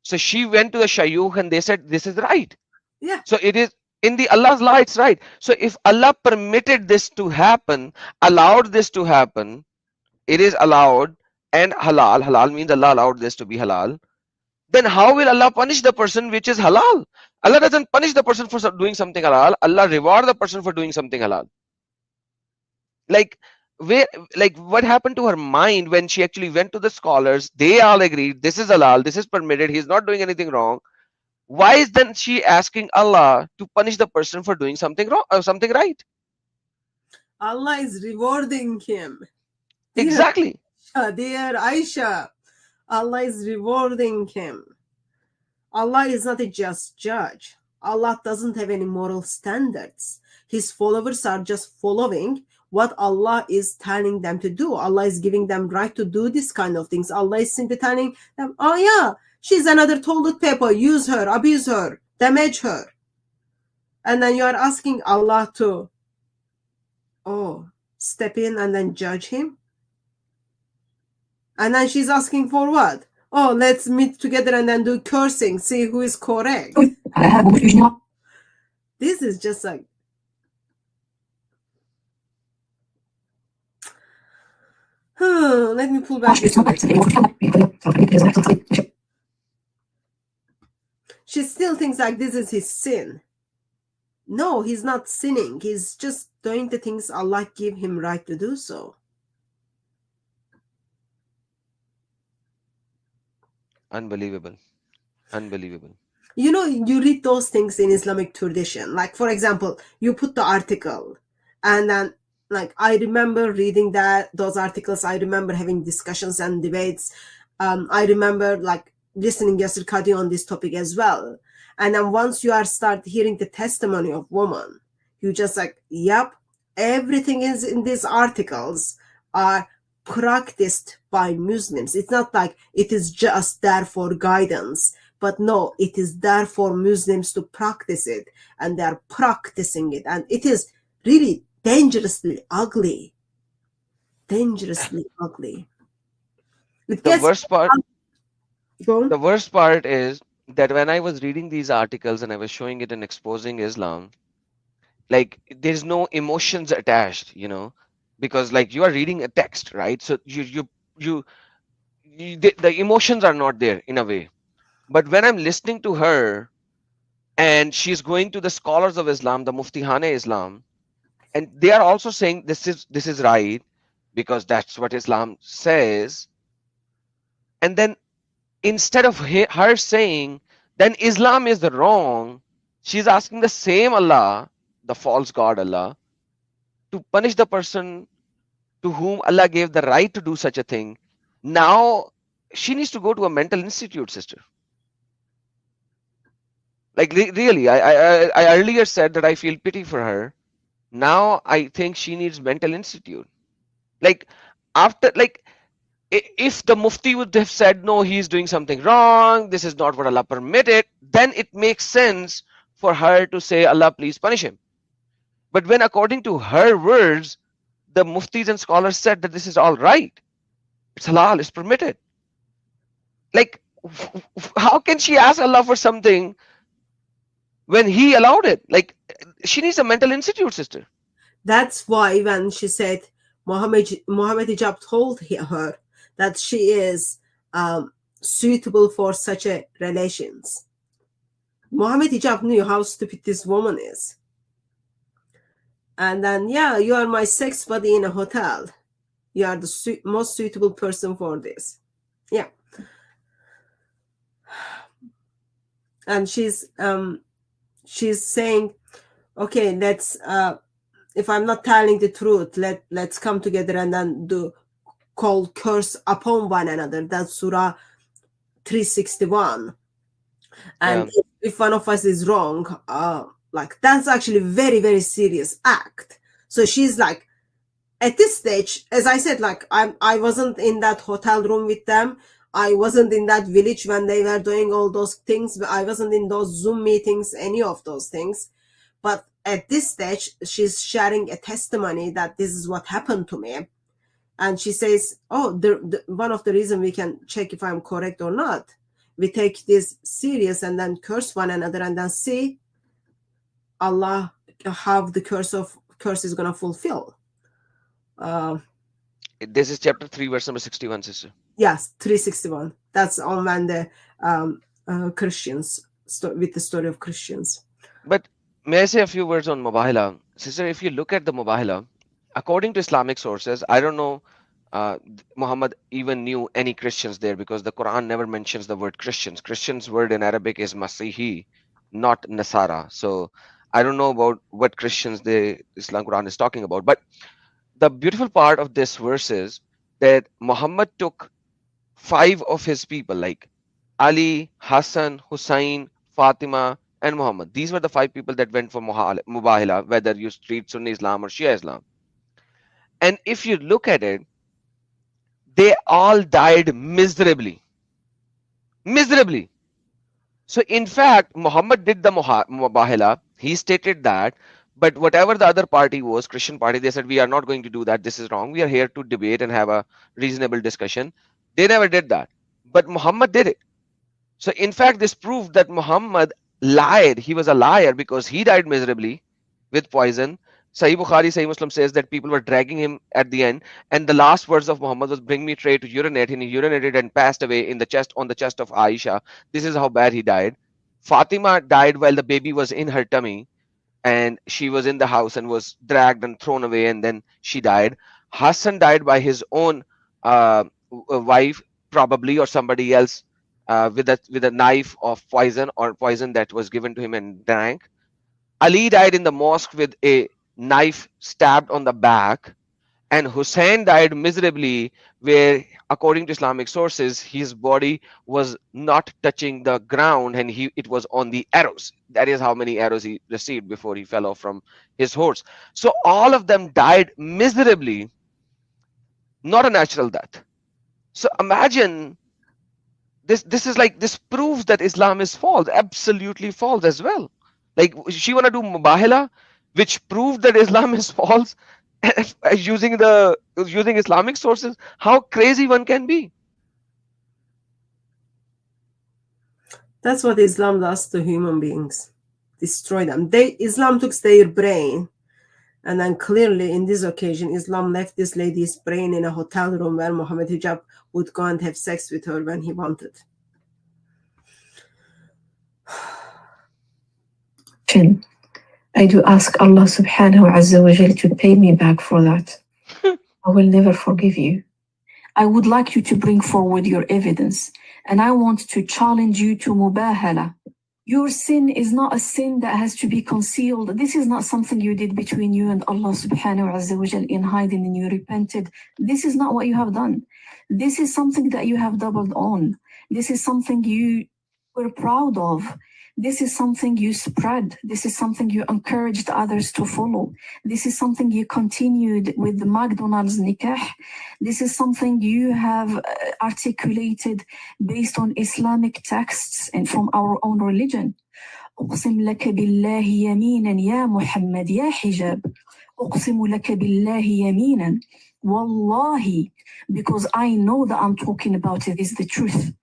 So she went to the shayukh and they said this is right. Yeah. So it is in the Allah's law, it's right. So if Allah permitted this to happen, allowed this to happen, it is allowed and halal. Halal means Allah allowed this to be halal. Then how will Allah punish the person which is halal? Allah doesn't punish the person for doing something halal. Allah reward the person for doing something halal. Like what happened to her mind when she actually went to the scholars? They all agreed this is halal, this is permitted, he's not doing anything wrong. Why is then she asking Allah to punish the person for doing something wrong or something right? Allah is rewarding him. Exactly. Dear Aisha, Allah is rewarding him. Allah is not a just judge. Allah doesn't have any moral standards. His followers are just following what Allah is telling them to do. Allah is giving them right to do this kind of things. Allah is simply telling them, oh yeah, she's another toilet paper. Use her, abuse her, damage her. And then you are asking Allah to, step in and then judge him. And then she's asking for what? Oh, let's meet together and then do cursing, see who is correct. This is just like, let me pull back this. She still thinks like this is his sin. No, he's not sinning. He's just doing the things Allah give him right to do so. Unbelievable. Unbelievable. You know, you read those things in Islamic tradition. Like, for example, you put the article, and then, like, I remember reading those articles. I remember having discussions and debates. I remember, like, listening Yasir Qadi on this topic as well. And then once you start hearing the testimony of woman, you just like, yep, everything is in these articles are practiced by Muslims. It's not like it is just there for guidance, but no, it is there for Muslims to practice it, and they are practicing it, and it is really dangerously ugly. Dangerously ugly. It The gets worst part, go on. the worst part is that when I was reading these articles and I was showing it and exposing Islam, like there's no emotions attached, because like you are reading a text, right? So the emotions are not there in a way. But when I'm listening to her and she's going to the scholars of Islam, the Muftihane Islam, and they are also saying this is right because that's what Islam says. And then instead of her saying then Islam is the wrong, she's asking the same Allah, the false God Allah, to punish the person to whom Allah gave the right to do such a thing. Now she needs to go to a mental institute, sister. Like really, I earlier said that I feel pity for her. Now I think she needs mental institute. Like after like if the Mufti would have said no, he's doing something wrong, this is not what Allah permitted, then it makes sense for her to say, Allah, please punish him. But when according to her words, the Muftis and scholars said that this is all right, it's halal, it's permitted. Like, how can she ask Allah for something when He allowed it? Like, she needs a mental institute, sister. That's why when she said Muhammad Hijab told her that she is suitable for such a relations. Muhammad Hijab knew how stupid this woman is. And then, yeah, you are my sex buddy in a hotel. You are the most suitable person for this. Yeah. And she's saying, okay, let's if I'm not telling the truth, let's come together and then call curse upon one another. That's Surah 361. And if one of us is wrong, like that's actually very, very serious act. So she's like, at this stage, as I said, like I wasn't in that hotel room with them. I wasn't in that village when they were doing all those things. I wasn't in those Zoom meetings, any of those things. But at this stage, she's sharing a testimony that this is what happened to me. And she says, oh, one of the reasons we can check if I'm correct or not, we take this serious and then curse one another and then see Allah how the curse is going to fulfill. This is chapter 3, verse number 61, sister. Yes, 361. That's on when the Christians, with the story of Christians. But may I say a few words on Mubahila? Sister, if you look at the Mubahila, according to Islamic sources, I don't know Muhammad even knew any Christians there because the Quran never mentions the word Christians. Christians word in Arabic is Masihi, not Nasara. So I don't know about what Christians the Islam Quran is talking about. But the beautiful part of this verse is that Muhammad took 5 of his people like Ali, Hassan, Hussein, Fatima, and Muhammad. These were the 5 people that went for Mubahila, whether you treat Sunni Islam or Shia Islam. And if you look at it, they all died miserably. Miserably. So in fact, Muhammad did the Mubahila. He stated that, but whatever the other party was, Christian party, they said, we are not going to do that. This is wrong. We are here to debate and have a reasonable discussion. They never did that. But Muhammad did it. So in fact, this proved that Muhammad lied. He was a liar because he died miserably with poison. Sahih Bukhari, Sahih Muslim says that people were dragging him at the end, and the last words of Muhammad was, "Bring me tray to urinate," and he urinated and passed away in the chest on the chest of Aisha. This is how bad he died. Fatima died while the baby was in her tummy, and she was in the house and was dragged and thrown away, and then she died. Hassan died by his own wife, probably, or somebody else, with a knife of poison, or poison that was given to him and drank. Ali died in the mosque with a knife stabbed on the back, and Hussein died miserably, where, according to Islamic sources, his body was not touching the ground, and it was on the arrows. That is how many arrows he received before he fell off from his horse. So all of them died miserably, not a natural death. So imagine this. This is like, this proves that Islam is false, absolutely false as well. Like, she wanna do mubahala, which proved that Islam is false, using Islamic sources. How crazy one can be. That's what Islam does to human beings. Destroy them. Islam took their brain, and then clearly in this occasion, Islam left this lady's brain in a hotel room where Muhammad Hijab would go and have sex with her when he wanted. I do ask Allah subhanahu wa ta'ala to pay me back for that. I will never forgive you. I would like you to bring forward your evidence, and I want to challenge you to mubahala. Your sin is not a sin that has to be concealed. This is not something you did between you and Allah subhanahu wa ta'ala in hiding and you repented. This is not what you have done. This is something that you have doubled on. This is something you were proud of. This is something you spread. This is something you encouraged others to follow. This is something you continued with the McDonald's nikah. This is something you have articulated based on Islamic texts and from our own religion. أقسم لك بالله يمينا يا محمد يا حجاب. أقسم لك بالله يمينا. Wallahi, because I know that I'm talking about it is the truth.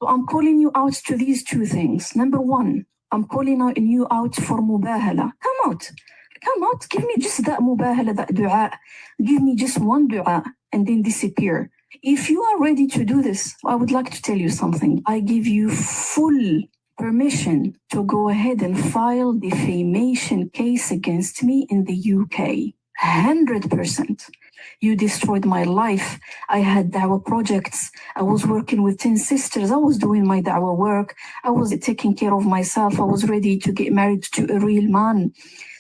So I'm calling you out to these two things. Number one, I'm calling you out for mubahala. Come out. Give me just that mubahala, that dua. Give me just one dua and then disappear. If you are ready to do this, I would like to tell you something. I give you full permission to go ahead and file defamation case against me in the UK. 100%. You destroyed my life. I had da'wah projects. I was working with 10 sisters. I was doing my da'wah work. I was taking care of myself. I was ready to get married to a real man,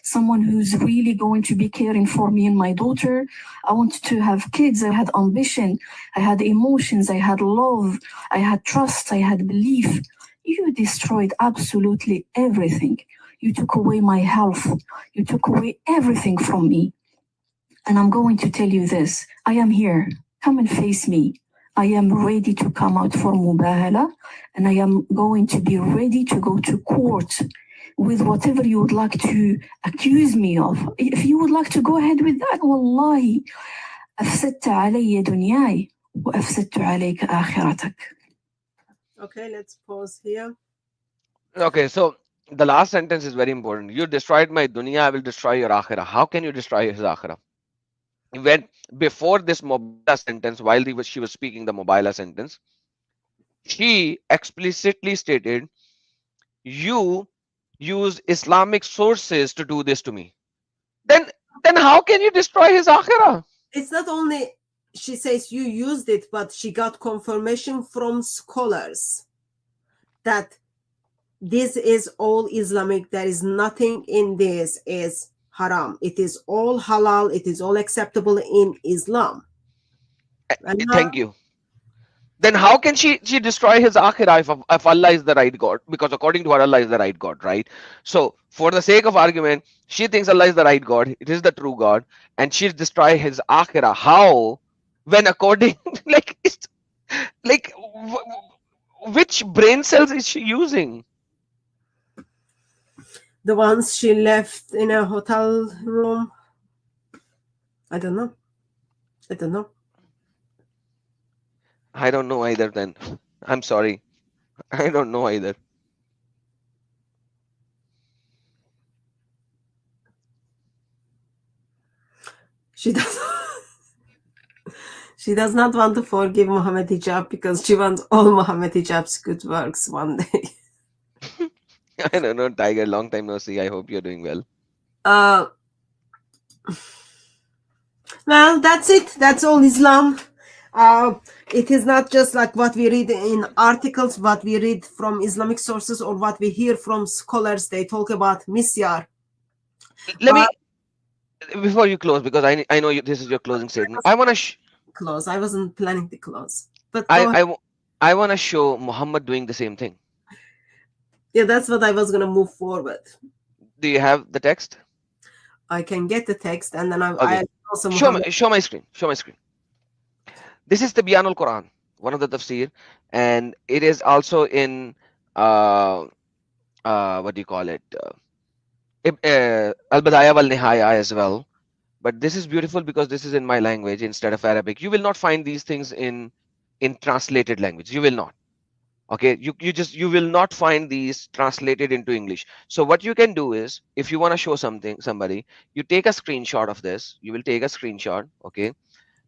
someone who's really going to be caring for me and my daughter. I wanted to have kids. I had ambition. I had emotions. I had love. I had trust. I had belief. You destroyed absolutely everything. You took away my health. You took away everything from me. And I'm going to tell you this. I am here. Come and face me. I am ready to come out for mubahala, and I am going to be ready to go to court with whatever you would like to accuse me of. If you would like to go ahead with that, wallahi, أفسدت علي دنياي وأفسدت عليك آخرتك. Okay, let's pause here. Okay, so the last sentence is very important. You destroyed my dunya, I will destroy your akhirah. How can you destroy his akhirah? When before this mobila sentence, while she was speaking the mobila sentence, she explicitly stated, you used Islamic sources to do this to me. Then how can you destroy his akhirah? It's not only she says you used it, but she got confirmation from scholars that this is all Islamic. There is nothing in this is haram. It is all halal. It is all acceptable in Islam. Thank you. Then how can she destroy his akhirah if Allah is the right God? Because according to her, Allah is the right God, right? So for the sake of argument, she thinks Allah is the right God. It is the true God, and she destroy his akhirah. How? When according which brain cells is she using? The ones she left in a hotel room. I don't know. I don't know either then. I'm sorry. I don't know either. She does. She does not want to forgive Muhammad Hijab because she wants all Muhammad Hijab's good works one day. I don't know, Tiger. Long time no see. I hope you're doing well. Uh, well, that's it. That's all Islam. It is not just like what we read in articles, what we read from Islamic sources, or what we hear from scholars. They talk about misyar. Let me, before you close, because I know this is your closing statement. I want to Close. I wasn't planning to close, but I go ahead. I w- I want to show Muhammad doing the same thing. Yeah, that's what I was gonna move forward. Do you have the text? I can get the text, and then Okay. I also Show Muhammad. my screen. Show my screen. This is the Biyanul Quran, one of the tafsir, and it is also in uh what do you call it? Al Badaya wal Nihaya as well. But this is beautiful because this is in my language instead of Arabic. You will not find these things in translated language. You will not. Okay, you will not find these translated into English. So what you can do is, if you want to show somebody, you take a screenshot of this. You will take a screenshot. Okay,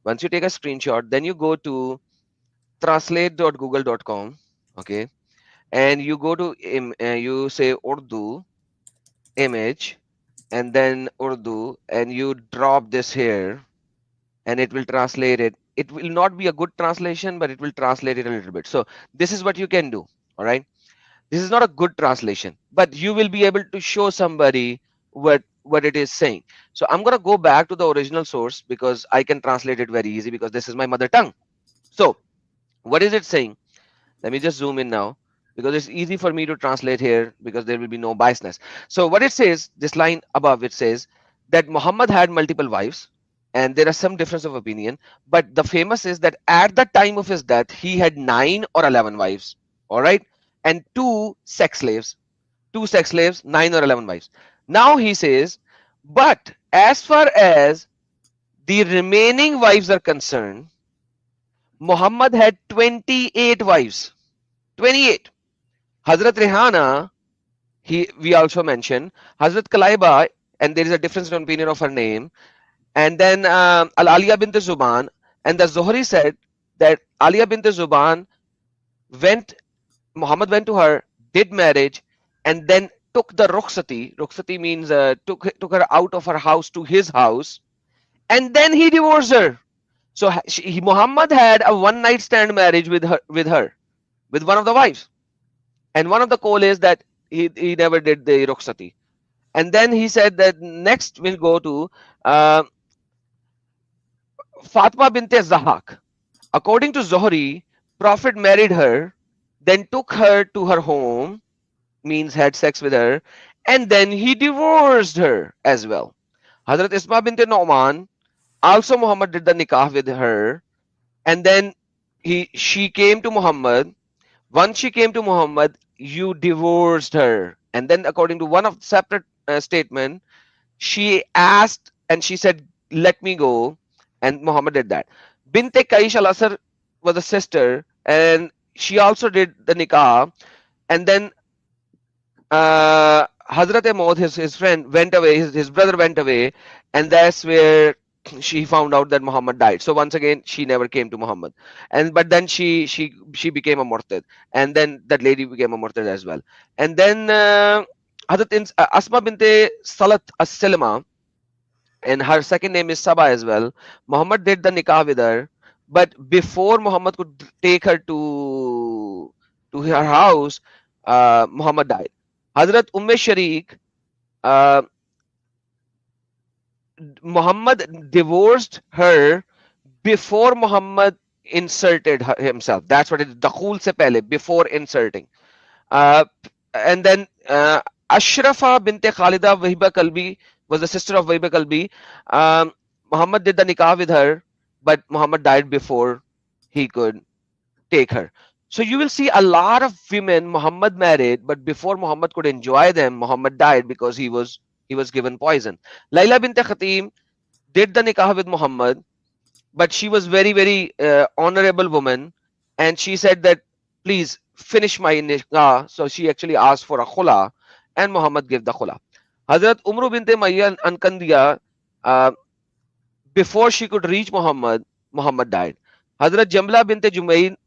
once you take a screenshot, then you go to translate.google.com. Okay, and you go to you say Urdu image, and then Urdu, and you drop this here, and it will translate it. It will not be a good translation, but it will translate it a little bit. So this is what you can do. All right, this is not a good translation, but you will be able to show somebody what it is saying. So I'm going to go back to the original source because I can translate it very easy because this is my mother tongue. So what is it saying? Let me just zoom in now because it's easy for me to translate here because there will be no biasness. So what it says, this line above, it says that Muhammad had multiple wives, and there are some difference of opinion, but the famous is that at the time of his death he had 9 or 11 wives. All right, and two sex slaves, 9 or 11 wives. Now he says, but as far as the remaining wives are concerned, Muhammad had 28 wives. 28. Hazrat Rehana, we also mentioned Hazrat Kalaiba, and there is a difference in opinion of her name. And then Al Aliya bint Zuban, and the Zuhri said that Aliya bint Zuban went, Muhammad went to her, did marriage, and then took the rukhsati. Rukhsati means took her out of her house to his house, and then he divorced her. So Muhammad had a one night stand marriage with one of the wives. And one of the call is that he never did the rukhsati. And then he said that next we'll go to uh, Fatima bint Zahak. According to Zohri, Prophet married her, then took her to her home, means had sex with her, and then he divorced her as well. Hazrat Isma bint Nu'man, also Muhammad did the nikah with her, and then she came to Muhammad. Once she came to Muhammad, you divorced her. And then according to one of the separate statement, she asked and she said, let me go. And Muhammad did that. Binte Kaish al Asr was a sister and she also did the nikah. And then Hazrat Maud, his friend, went away, his brother went away, and that's where she found out that Muhammad died. So once again, she never came to Muhammad, and but then she became a murtad, and then that lady became a murtad as well. And then Asma binte Salat as-Salama, and her second name is Saba as well. Muhammad did the nikah with her, but before Muhammad could take her to her house, Muhammad died. Hazrat Sharik, uh, Muhammad divorced her before Muhammad inserted himself. That's what it is. Dakhul se pehle, before inserting. Uh, and then Ashrafa binte Khalida Wahiba Kalbi was the sister of Wahiba Kalbi. Muhammad did the nikah with her, but Muhammad died before he could take her. So you will see a lot of women Muhammad married, but before Muhammad could enjoy them, Muhammad died because he was given poison. Laila bint Khatim did the nikah with Muhammad, but she was very honorable woman, and she said that, please finish my nikah. So she actually asked for a khula, and Muhammad gave the khula. Hazrat Umru bint Mayyan Ankandiya, uh, before she could reach Muhammad, Muhammad died. Hazrat Jamla bint Jumayn,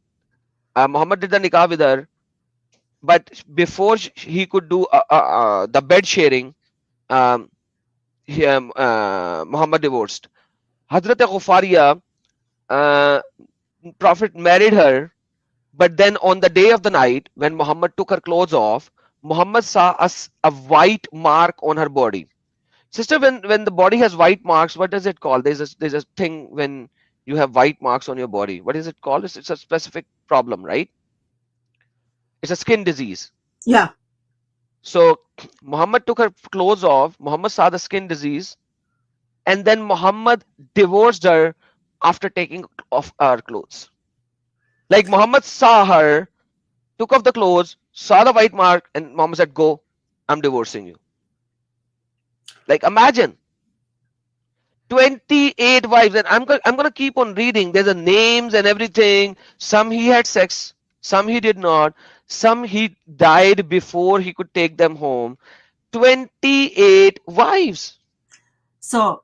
Muhammad did the nikah with her, but before he could do the bed sharing, um, Muhammad divorced. Hazrat Ghufariya, uh, Prophet married her, but then on the day of the night, when Muhammad took her clothes off, Muhammad saw a white mark on her body. Sister, when the body has white marks, what does it call? There's a thing when you have white marks on your body. What is it called? It's a specific problem, right? It's a skin disease. Yeah. So Muhammad took her clothes off. Muhammad saw the skin disease, and then Muhammad divorced her after taking off her clothes. Like Muhammad saw her, took off the clothes, saw the white mark, and Muhammad said, "Go, I'm divorcing you." Like imagine 28 wives, and I'm gonna keep on reading. There's the names and everything. Some he had sex, some he did not, some he died before he could take them home. 28 wives. So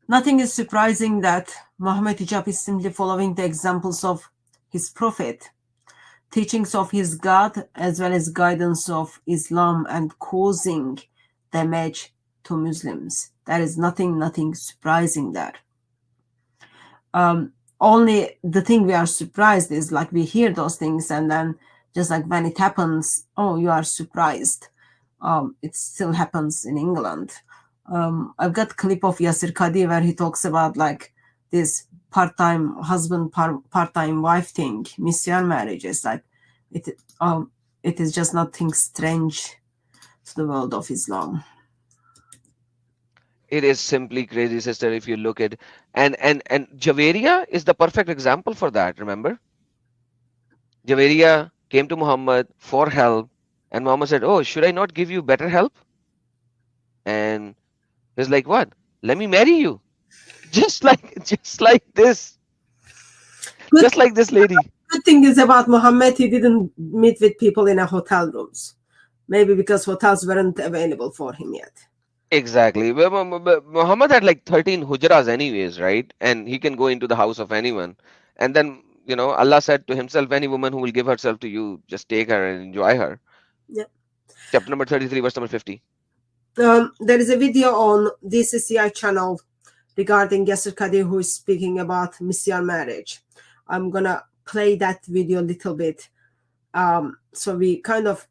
nothing is surprising that Muhammad Hijab is simply following the examples of his prophet, teachings of his God, as well as guidance of Islam, and causing damage to Muslims. There is nothing surprising there. Only the thing we are surprised is like we hear those things, and then just like when it happens, oh, you are surprised. It still happens in England. I've got a clip of Yasir Qadi where he talks about like this part-time husband, part-time wife thing, misyan marriages. Like it is just nothing strange to the world of Islam. It is simply crazy, sister, if you look at and Javeria is the perfect example for that. Remember, Javeria came to Muhammad for help, and Muhammad said, "Oh, should I not give you better help?" And he's like, "What? Let me marry you." Just like this. Good, Just like this lady. good thing is about Muhammad, he didn't meet with people in a hotel rooms. Maybe because hotels weren't available for him yet. Exactly. Muhammad had like 13 hujras anyways, right? And he can go into the house of anyone. And then, Allah said to himself, any woman who will give herself to you, just take her and enjoy her. Yeah. Chapter number 33, verse number 50. There is a video on DCCI channel regarding Yasir Qadi who is speaking about misyan marriage. I'm gonna play that video a little bit, so we kind of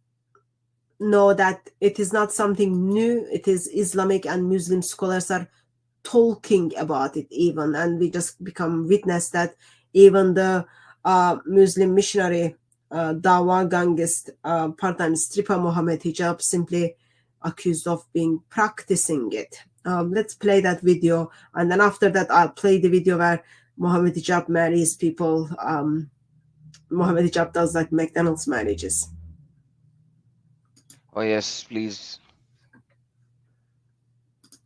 know that it is not something new. It is Islamic and Muslim scholars are talking about it even, and we just become witness that even the Muslim missionary Dawa gangist part-time stripper Muhammad Hijab simply accused of being practicing it. Let's play that video, and then after that I'll play the video where Muhammad Hijab marries people. Muhammad Hijab does like McDonald's marriages. Oh, yes, please.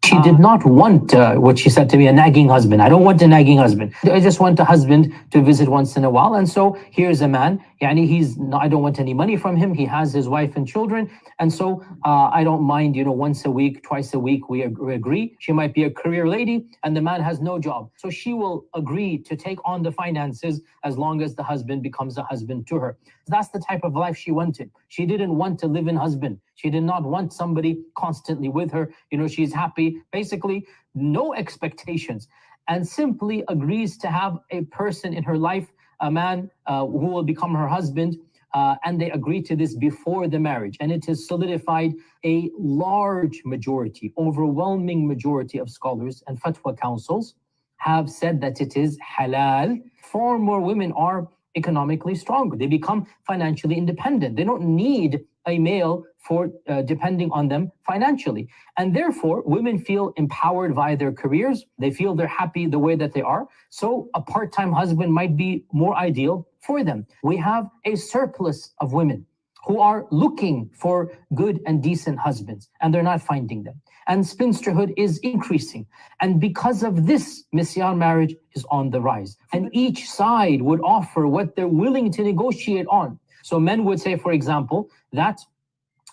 She did not want what she said to me, a nagging husband. I don't want a nagging husband. I just want a husband to visit once in a while. And so here's a man. I don't want any money from him. He has his wife and children. And so I don't mind, once a week, twice a week, we agree. She might be a career lady and the man has no job. So she will agree to take on the finances as long as the husband becomes a husband to her. That's the type of life she wanted. She didn't want to live in husband. She did not want somebody constantly with her. She's happy, basically no expectations, and simply agrees to have a person in her life, a man who will become her husband. And they agree to this before the marriage. And it is solidified. A large majority, overwhelming majority of scholars and fatwa councils have said that it is halal. Far more women are economically stronger. They become financially independent. They don't need a male for depending on them financially. And therefore, women feel empowered via their careers. They feel they're happy the way that they are. So a part-time husband might be more ideal for them. We have a surplus of women. who are looking for good and decent husbands, and they're not finding them. And spinsterhood is increasing. And because of this, misyar marriage is on the rise. And each side would offer what they're willing to negotiate on. So men would say, for example, that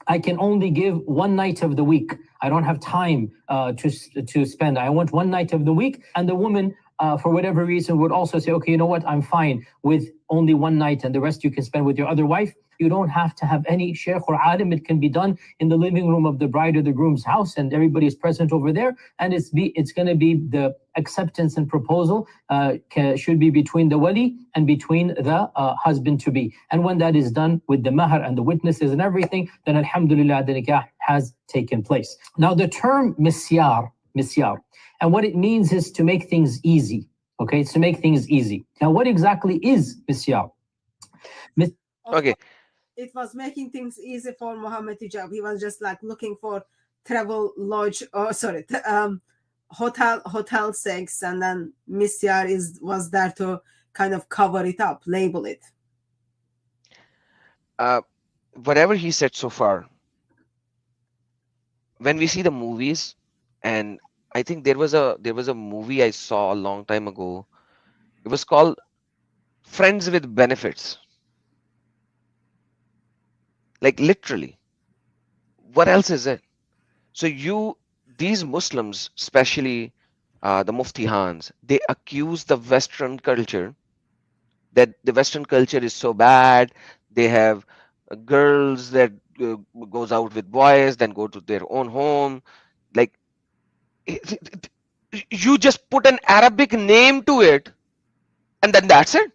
I can only give one night of the week. I don't have time to spend. I want one night of the week. And the woman, for whatever reason, would also say, okay, you know what? I'm fine with only one night and the rest you can spend with your other wife. You don't have to have any sheikh or alim. It can be done in the living room of the bride or the groom's house, and everybody is present over there. And it's going to be the acceptance and proposal should be between the wali and between the husband to be. And when that is done with the mahar and the witnesses and everything, then alhamdulillah, the nikah has taken place. Now the term misyar, and what it means is to make things easy. Okay, it's to make things easy. Now, what exactly is misyar? Okay. It was making things easy for Muhammad Hijab. He was just like looking for travel lodge, hotel sex, and then misyar was there to kind of cover it up, label it. Whatever he said so far, when we see the movies, and I think there was a movie I saw a long time ago. It was called Friends with Benefits. Like literally, what else is it? So these Muslims, especially the Muftihans, they accuse the Western culture that the Western culture is so bad. They have girls that goes out with boys, then go to their own home. Like you just put an Arabic name to it, and then that's it.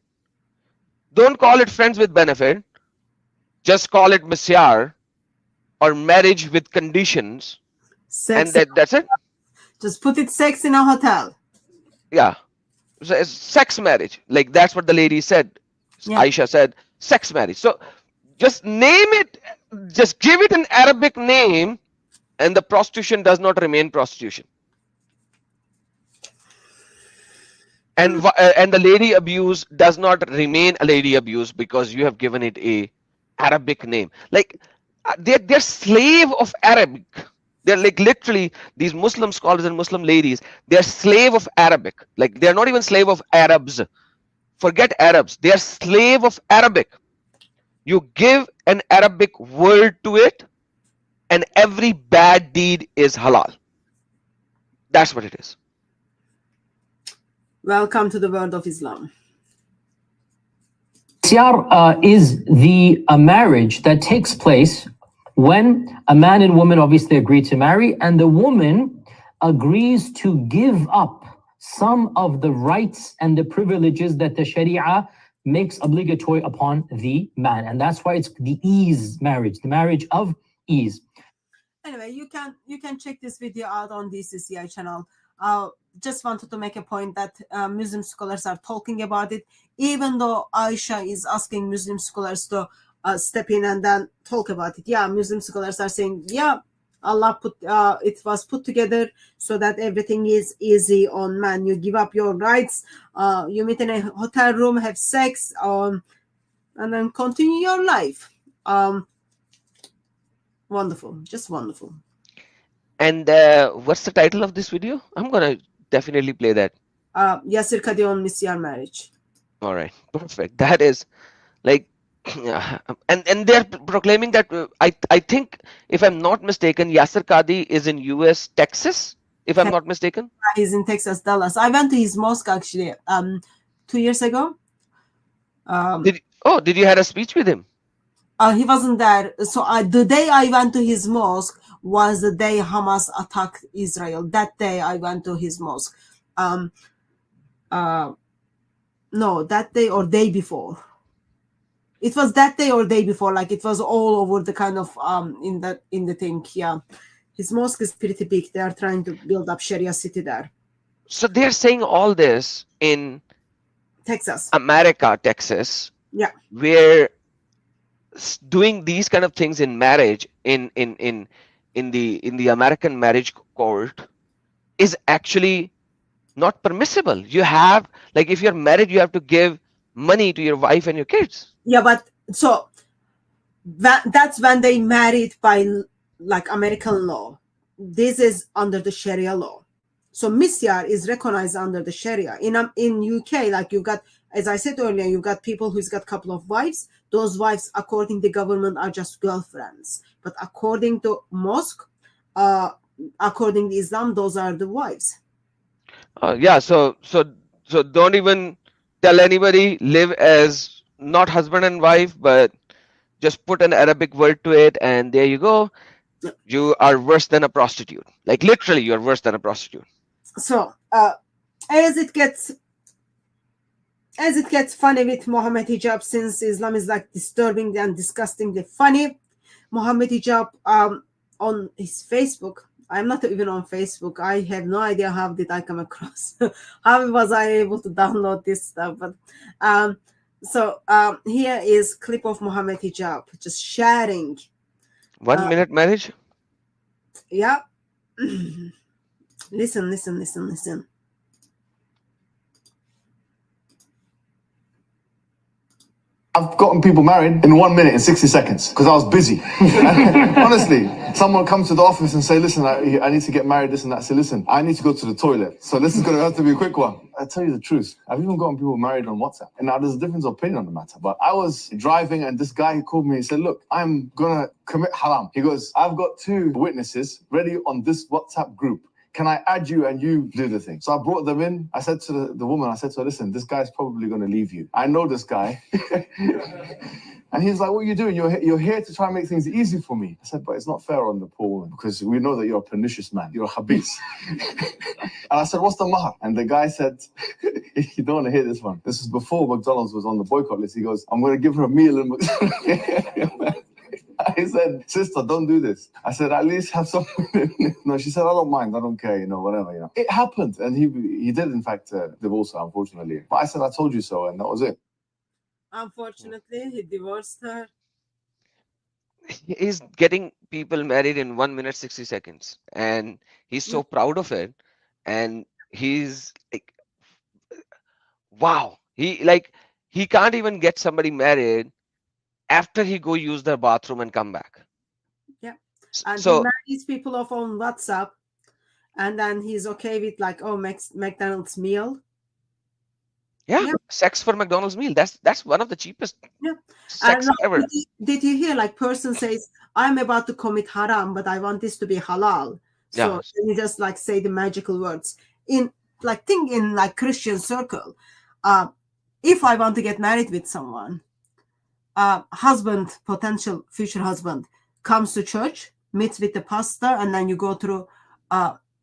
Don't call it friends with benefit. Just call it misyar or marriage with conditions, Sex and that's it. Just put it sex in a hotel. Yeah, so it's sex marriage. Like that's what the lady said. Yeah. Aisha said sex marriage. So just name it. Just give it an Arabic name, and the prostitution does not remain prostitution. And the lady abuse does not remain a lady abuse because you have given it a Arabic name. Like they're slave of Arabic. They're like literally these Muslim scholars and Muslim ladies. They're slave of Arabic. Like they're not even slave of Arabs. Forget Arabs. They're slave of Arabic. You give an Arabic word to it, and every bad deed is halal. That's what it is. Welcome to the world of Islam. Misyar is the marriage that takes place when a man and woman obviously agree to marry, and the woman agrees to give up some of the rights and the privileges that the Sharia makes obligatory upon the man. And that's why it's the ease marriage, the marriage of ease. Anyway, you can check this video out on DCCI channel. Just wanted to make a point that Muslim scholars are talking about it, even though Aisha is asking Muslim scholars to step in and then talk about it. Yeah, Muslim scholars are saying, yeah, Allah put it was put together so that everything is easy on man. You give up your rights, you meet in a hotel room, have sex, and then continue your life. Wonderful, just wonderful. And what's the title of this video? I'm gonna definitely play that. Yasir Qadi on misyar marriage. All right, perfect. That is like, and they're proclaiming that I think, if I'm not mistaken, Yasir Qadi is in US, Texas, if I'm not mistaken. He's in Texas, Dallas. I went to his mosque actually 2 years ago. Did you had a speech with him? He wasn't there. So the day I went to his mosque was the day Hamas attacked Israel. That day I went to his mosque. No, that day or day before. It was that day or day before. Like it was all over the kind of in the thing. Yeah, his mosque is pretty big. They are trying to build up Sharia city there. So they're saying all this in Texas, America, Texas. Yeah, where doing these kind of things in marriage in the American marriage court is actually not permissible. You have, like, if you're married, you have to give money to your wife and your kids. Yeah, but so that's when they married by like American law. This is under the Sharia law. So misyar is recognized under the Sharia. In UK, like you got, as I said earlier, you've got people who's got a couple of wives. Those wives, according to the government, are just girlfriends. But according to mosque, according to Islam, those are the wives. Yeah, so don't even tell anybody, live as not husband and wife, but just put an Arabic word to it, and there you go. You are worse than a prostitute. Like literally, you're worse than a prostitute. So as it gets funny with Muhammad Hijab, since Islam is like disturbing and disgustingly funny, Muhammad Hijab on his Facebook. I'm not even on Facebook. I have no idea how did I come across. How was I able to download this stuff? But so here is clip of Muhammad Hijab just sharing. 1 minute marriage. Yeah. Listen. I've gotten people married in 1 minute and 60 seconds because I was busy. Honestly, someone comes to the office and say, listen, I need to get married, this and that. I say, listen, I need to go to the toilet. So this is going to have to be a quick one. I tell you the truth. I've even gotten people married on WhatsApp. And now there's a difference of opinion on the matter. But I was driving and this guy called me and said, look, I'm going to commit haram. He goes, I've got 2 witnesses ready on this WhatsApp group. Can I add you and you do the thing? So I brought them in. I said to the woman, I said to her, listen, this guy's probably going to leave you. I know this guy. And he's like, what are you doing? You're here to try and make things easy for me. I said, but it's not fair on the poor woman because we know that you're a pernicious man. You're a habis. And I said, what's the mahar? And the guy said, you don't want to hear this one. This is before McDonald's was on the boycott list. He goes, I'm going to give her a meal in McDonald's. I said, sister, don't do this. I said, at least have something. No, she said, I don't mind. I don't care, whatever. It happened. And he did, in fact, divorce her, unfortunately. But I said, I told you so. And that was it. Unfortunately, he divorced her. He's getting people married in 1 minute 60 seconds, and he's so proud of it. And he's like, wow. He can't even get somebody married after he go use their bathroom and come back. Yeah. And So he marries people off on WhatsApp, and then he's okay with like, oh, McDonald's meal. yeah, sex for McDonald's meal. That's one of the cheapest sex And ever. did you hear like person says, I'm about to commit haram, but I want this to be halal. So you just like say the magical words. In like think in like Christian circle. If I want to get married with someone, husband, potential future husband, comes to church, meets with the pastor, and then you go through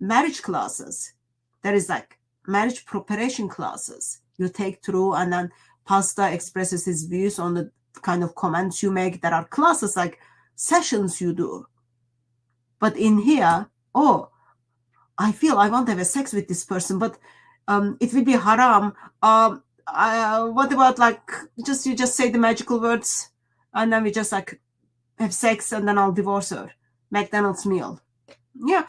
marriage classes. There is like marriage preparation classes you take through, and then pastor expresses his views on the kind of comments you make. There are classes like sessions you do. But in here, I feel I want to have a sex with this person, but it will be haram. What about like you just say the magical words, and then we just like have sex, and then I'll divorce her. McDonald's meal. Yeah.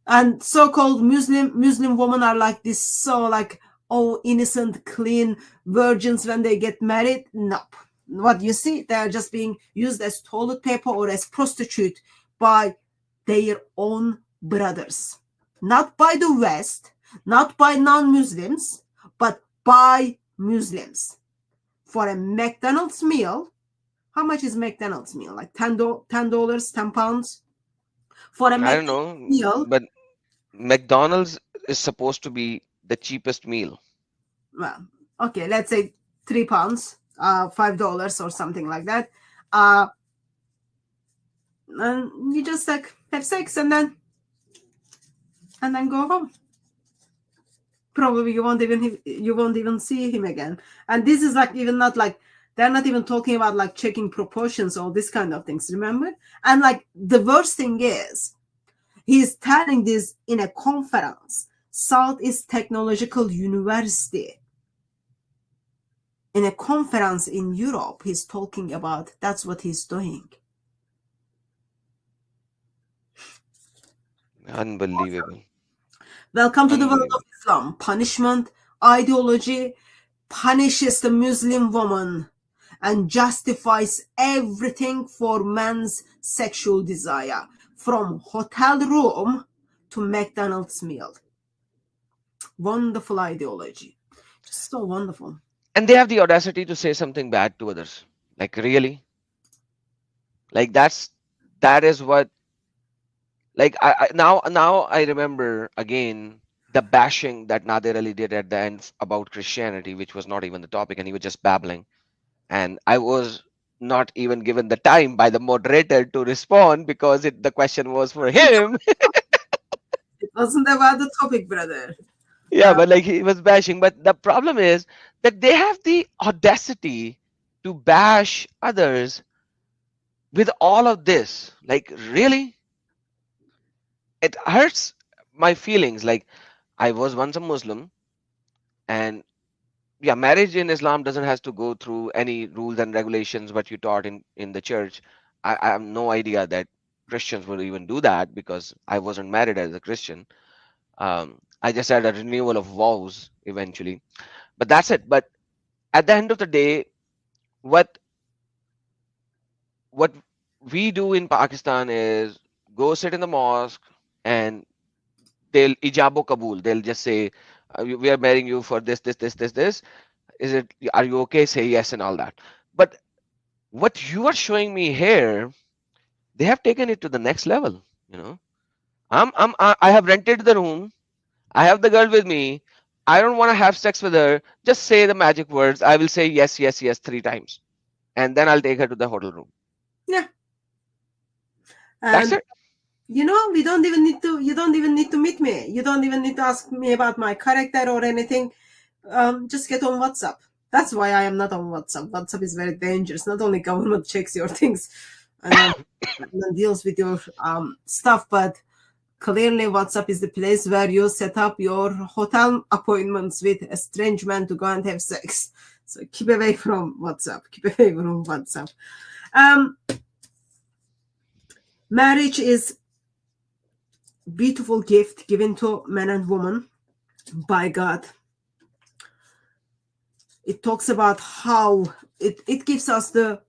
And so-called Muslim women are like this, so like, innocent, clean virgins when they get married. Nope. What you see, they're just being used as toilet paper or as prostitute by their own brothers. Not by the West, not by non-Muslims, but by Muslims. For a McDonald's meal, how much is McDonald's meal? Like $10, £10? For a I don't know, meal, but McDonald's is supposed to be the cheapest meal. Well, okay, let's say £3, $5 or something like that. And you just like have sex and then go home. Probably you won't even see him again. And this is like even not like they're not even talking about like checking proportions or this kind of things. Remember? And like the worst thing is, he's telling this in a conference, Southeast Technological University. In a conference in Europe, he's talking about that's what he's doing. Unbelievable. Welcome to the world of Islam. Punishment ideology punishes the Muslim woman and justifies everything for man's sexual desire, from hotel room to McDonald's meal. Wonderful ideology. Just so wonderful. And they have the audacity to say something bad to others. Like, really? Like, that is what, like, now I remember again the bashing that Nader Ali did at the end about Christianity, which was not even the topic, and he was just babbling. And I was not even given the time by the moderator to respond because the question was for him. It wasn't about the topic, brother. Yeah, but like he was bashing. But the problem is that they have the audacity to bash others with all of this. Like, really? It hurts my feelings. Like, I was once a Muslim, and yeah, marriage in Islam doesn't have to go through any rules and regulations what you taught in the church. I have no idea that Christians would even do that because I wasn't married as a Christian. I just had a renewal of vows eventually, but that's it. But at the end of the day, what what we do in Pakistan is go sit in the mosque and they'll ijabo kabul. They'll just say, "We are marrying you for this, this, this, this, this. Is it? Are you okay? Say yes and all that." But what you are showing me here, they have taken it to the next level. You know, I have rented the room. I have the girl with me. I don't want to have sex with her. Just say the magic words. I will say yes, yes, yes 3 times, and then I'll take her to the hotel room. Yeah. That's And it. you know, you don't even need to meet me. You don't even need to ask me about my character or anything. Just get on WhatsApp. That's why I am not on WhatsApp. WhatsApp is very dangerous. Not only government checks your things and then deals with your stuff, but clearly WhatsApp is the place where you set up your hotel appointments with a strange man to go and have sex. So keep away from WhatsApp. Keep away from WhatsApp. Marriage is beautiful gift given to man and woman by God. It talks about how it gives us the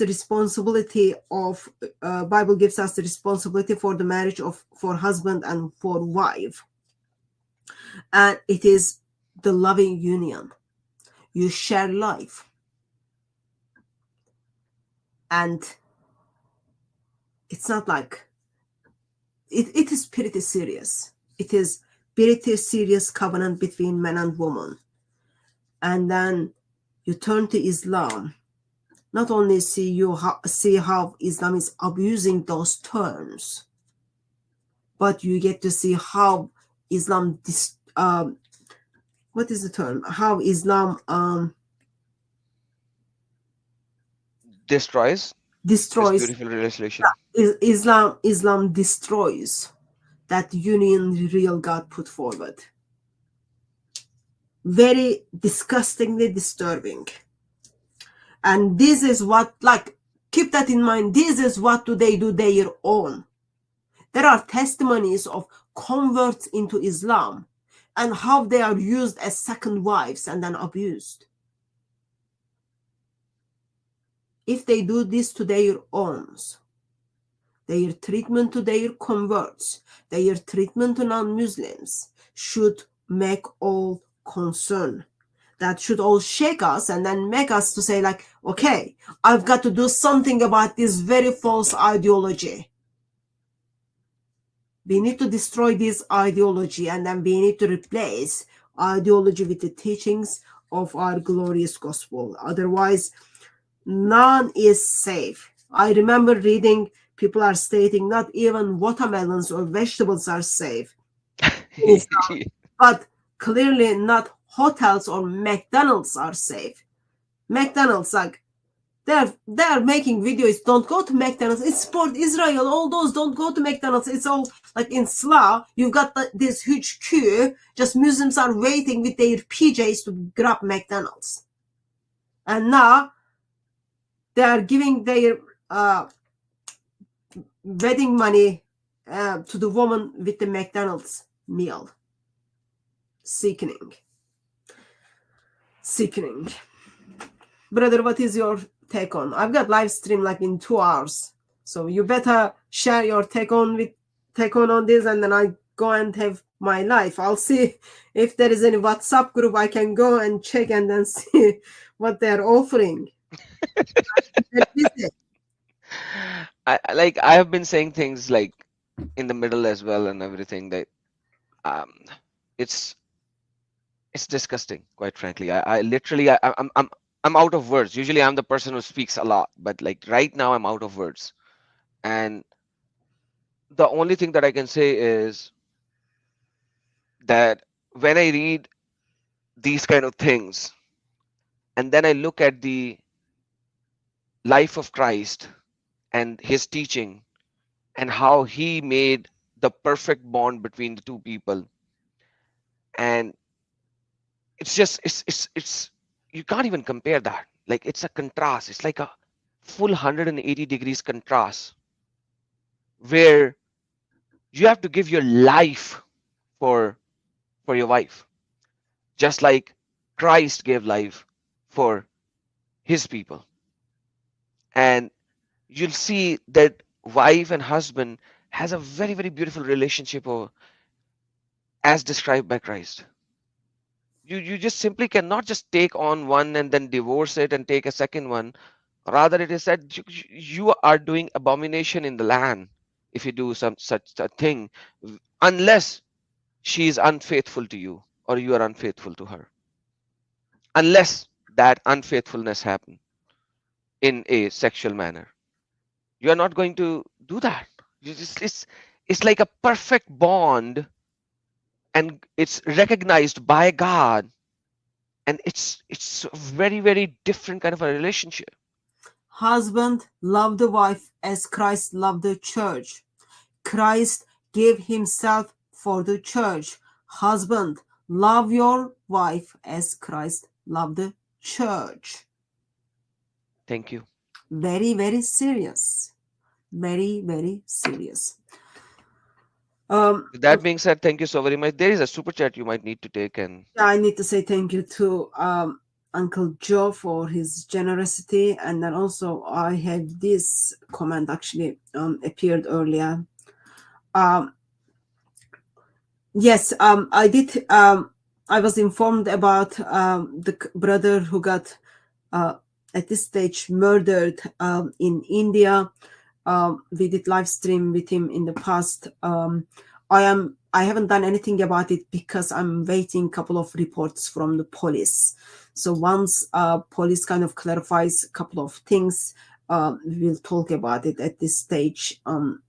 responsibility of Bible gives us the responsibility for the marriage for husband and for wife, and it is the loving union. You share life, and it's not like it is pretty serious. It is pretty serious covenant between man and woman. And then you turn to Islam. Not only see how Islam is abusing those terms, but you get to see how Islam what is the term? How Islam Destroys this destroys beautiful legislation. Islam destroys that union the real God put forward. Very disgustingly disturbing. And this is what, like, keep that in mind. This is what do they do their own. There are testimonies of converts into Islam and how they are used as second wives and then abused. If they do this to their owns, their treatment to their converts, their treatment to non-Muslims should make all concern. That should all shake us and then make us to say, like, okay, I've got to do something about this very false ideology. We need to destroy this ideology, and then we need to replace ideology with the teachings of our glorious gospel. Otherwise, none is safe. I remember reading people are stating not even watermelons or vegetables are safe. But clearly not hotels or McDonald's are safe. McDonald's, like, they're making videos. Don't go to McDonald's. It's support Israel. All those don't go to McDonald's. It's all like in Sla. You've got this huge queue. Just Muslims are waiting with their PJs to grab McDonald's. And now they are giving their wedding money to the woman with the McDonald's meal. Sickening. Brother, what is your take on? I've got live stream like in 2 hours, so you better share your take on this, and then I go and have my life. I'll see if there is any WhatsApp group I can go and check and then see what they're offering. I have been saying things like in the middle as well and everything that um it's disgusting, quite frankly. I literally I'm out of words. Usually I'm the person who speaks a lot, but like right now I'm out of words. And the only thing that I can say is that when I read these kind of things and then I look at the life of Christ and his teaching and how he made the perfect bond between the two people, and it's just it's you can't even compare that. Like it's a contrast. It's like a full 180 degrees contrast where you have to give your life for your wife, just like Christ gave life for his people. And you'll see that wife and husband has a very, very beautiful relationship as described by Christ. You just simply cannot just take on one and then divorce it and take a second one. Rather, it is said you are doing abomination in the land if you do some such a thing, unless she is unfaithful to you or you are unfaithful to her. Unless that unfaithfulness happen in a sexual manner, you are not going to do that. It's like a perfect bond, and it's recognized by God, and it's a very, very different kind of a relationship. Husband, love the wife as Christ loved the church. Christ gave himself for the church. Husband, love your wife as Christ loved the church. Thank you. Very, very serious. Very, very serious. With that being said, thank you so very much. There is a super chat you might need to take, and I need to say thank you to Uncle Joe for his generosity, and then also I had this comment actually appeared earlier. Yes, I did. I was informed about the brother who got at this stage murdered in India. We did live stream with him in the past. I haven't done anything about it because I'm waiting a couple of reports from the police. So once police kind of clarifies a couple of things, we will talk about it. At this stage,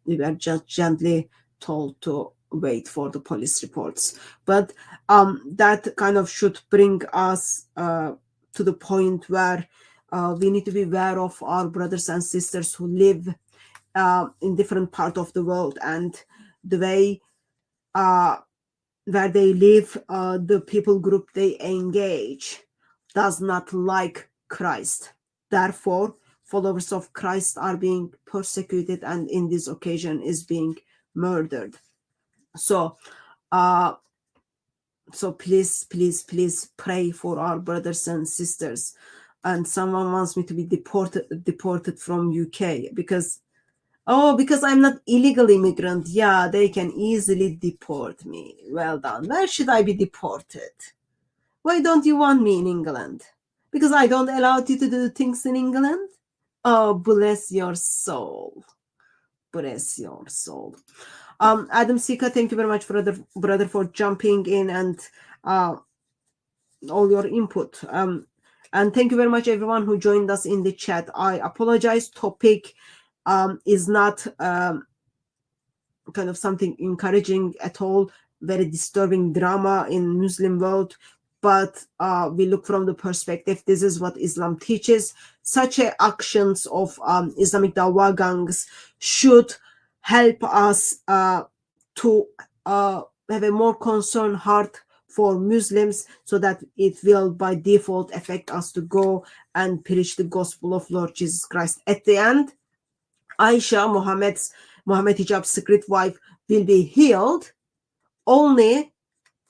we were just gently told to wait for the police reports. But that kind of should bring us to the point where we need to be aware of our brothers and sisters who live in different parts of the world, and the way where they live, the people group they engage does not like Christ. Therefore, followers of Christ are being persecuted, and in this occasion is being murdered. So please pray for our brothers and sisters. And someone wants me to be deported from UK because I'm not illegal immigrant. Yeah, they can easily deport me. Well done. Where should I be deported? Why don't you want me in England? Because I don't allow you to do things in England? Oh, bless your soul. Bless your soul. Adam Sika, thank you very much, brother, for jumping in and all your input. And thank you very much, everyone who joined us in the chat. I apologize. Topic is not kind of something encouraging at all. Very disturbing drama in Muslim world. But we look from the perspective, this is what Islam teaches. Such actions of Islamic Dawah gangs should help us to have a more concerned heart for Muslims, so that it will by default affect us to go and preach the gospel of Lord Jesus Christ. At the end, Aisha, Muhammad Hijab's secret wife, will be healed only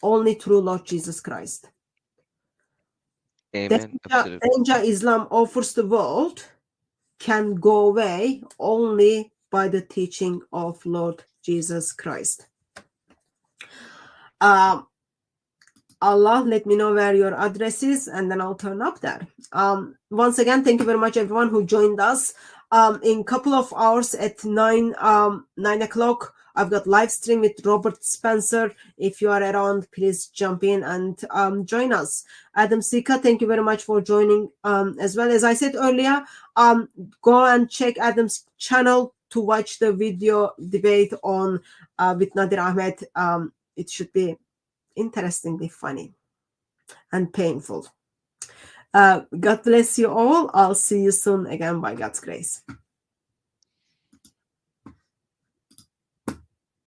through Lord Jesus Christ. Amen. Absolutely. danger Islam offers the world can go away only by the teaching of Lord Jesus Christ. Allah, let me know where your address is, and then I'll turn up there. Once again, thank you very much, everyone who joined us. In a couple of hours at 9 o'clock, I've got live stream with Robert Spencer. If you are around, please jump in and join us. Adam Sika, thank you very much for joining. As well as I said earlier, go and check Adam's channel to watch the video debate on with Nadir Ahmed. It should be interestingly funny and painful. God bless you all. I'll see you soon again by God's grace.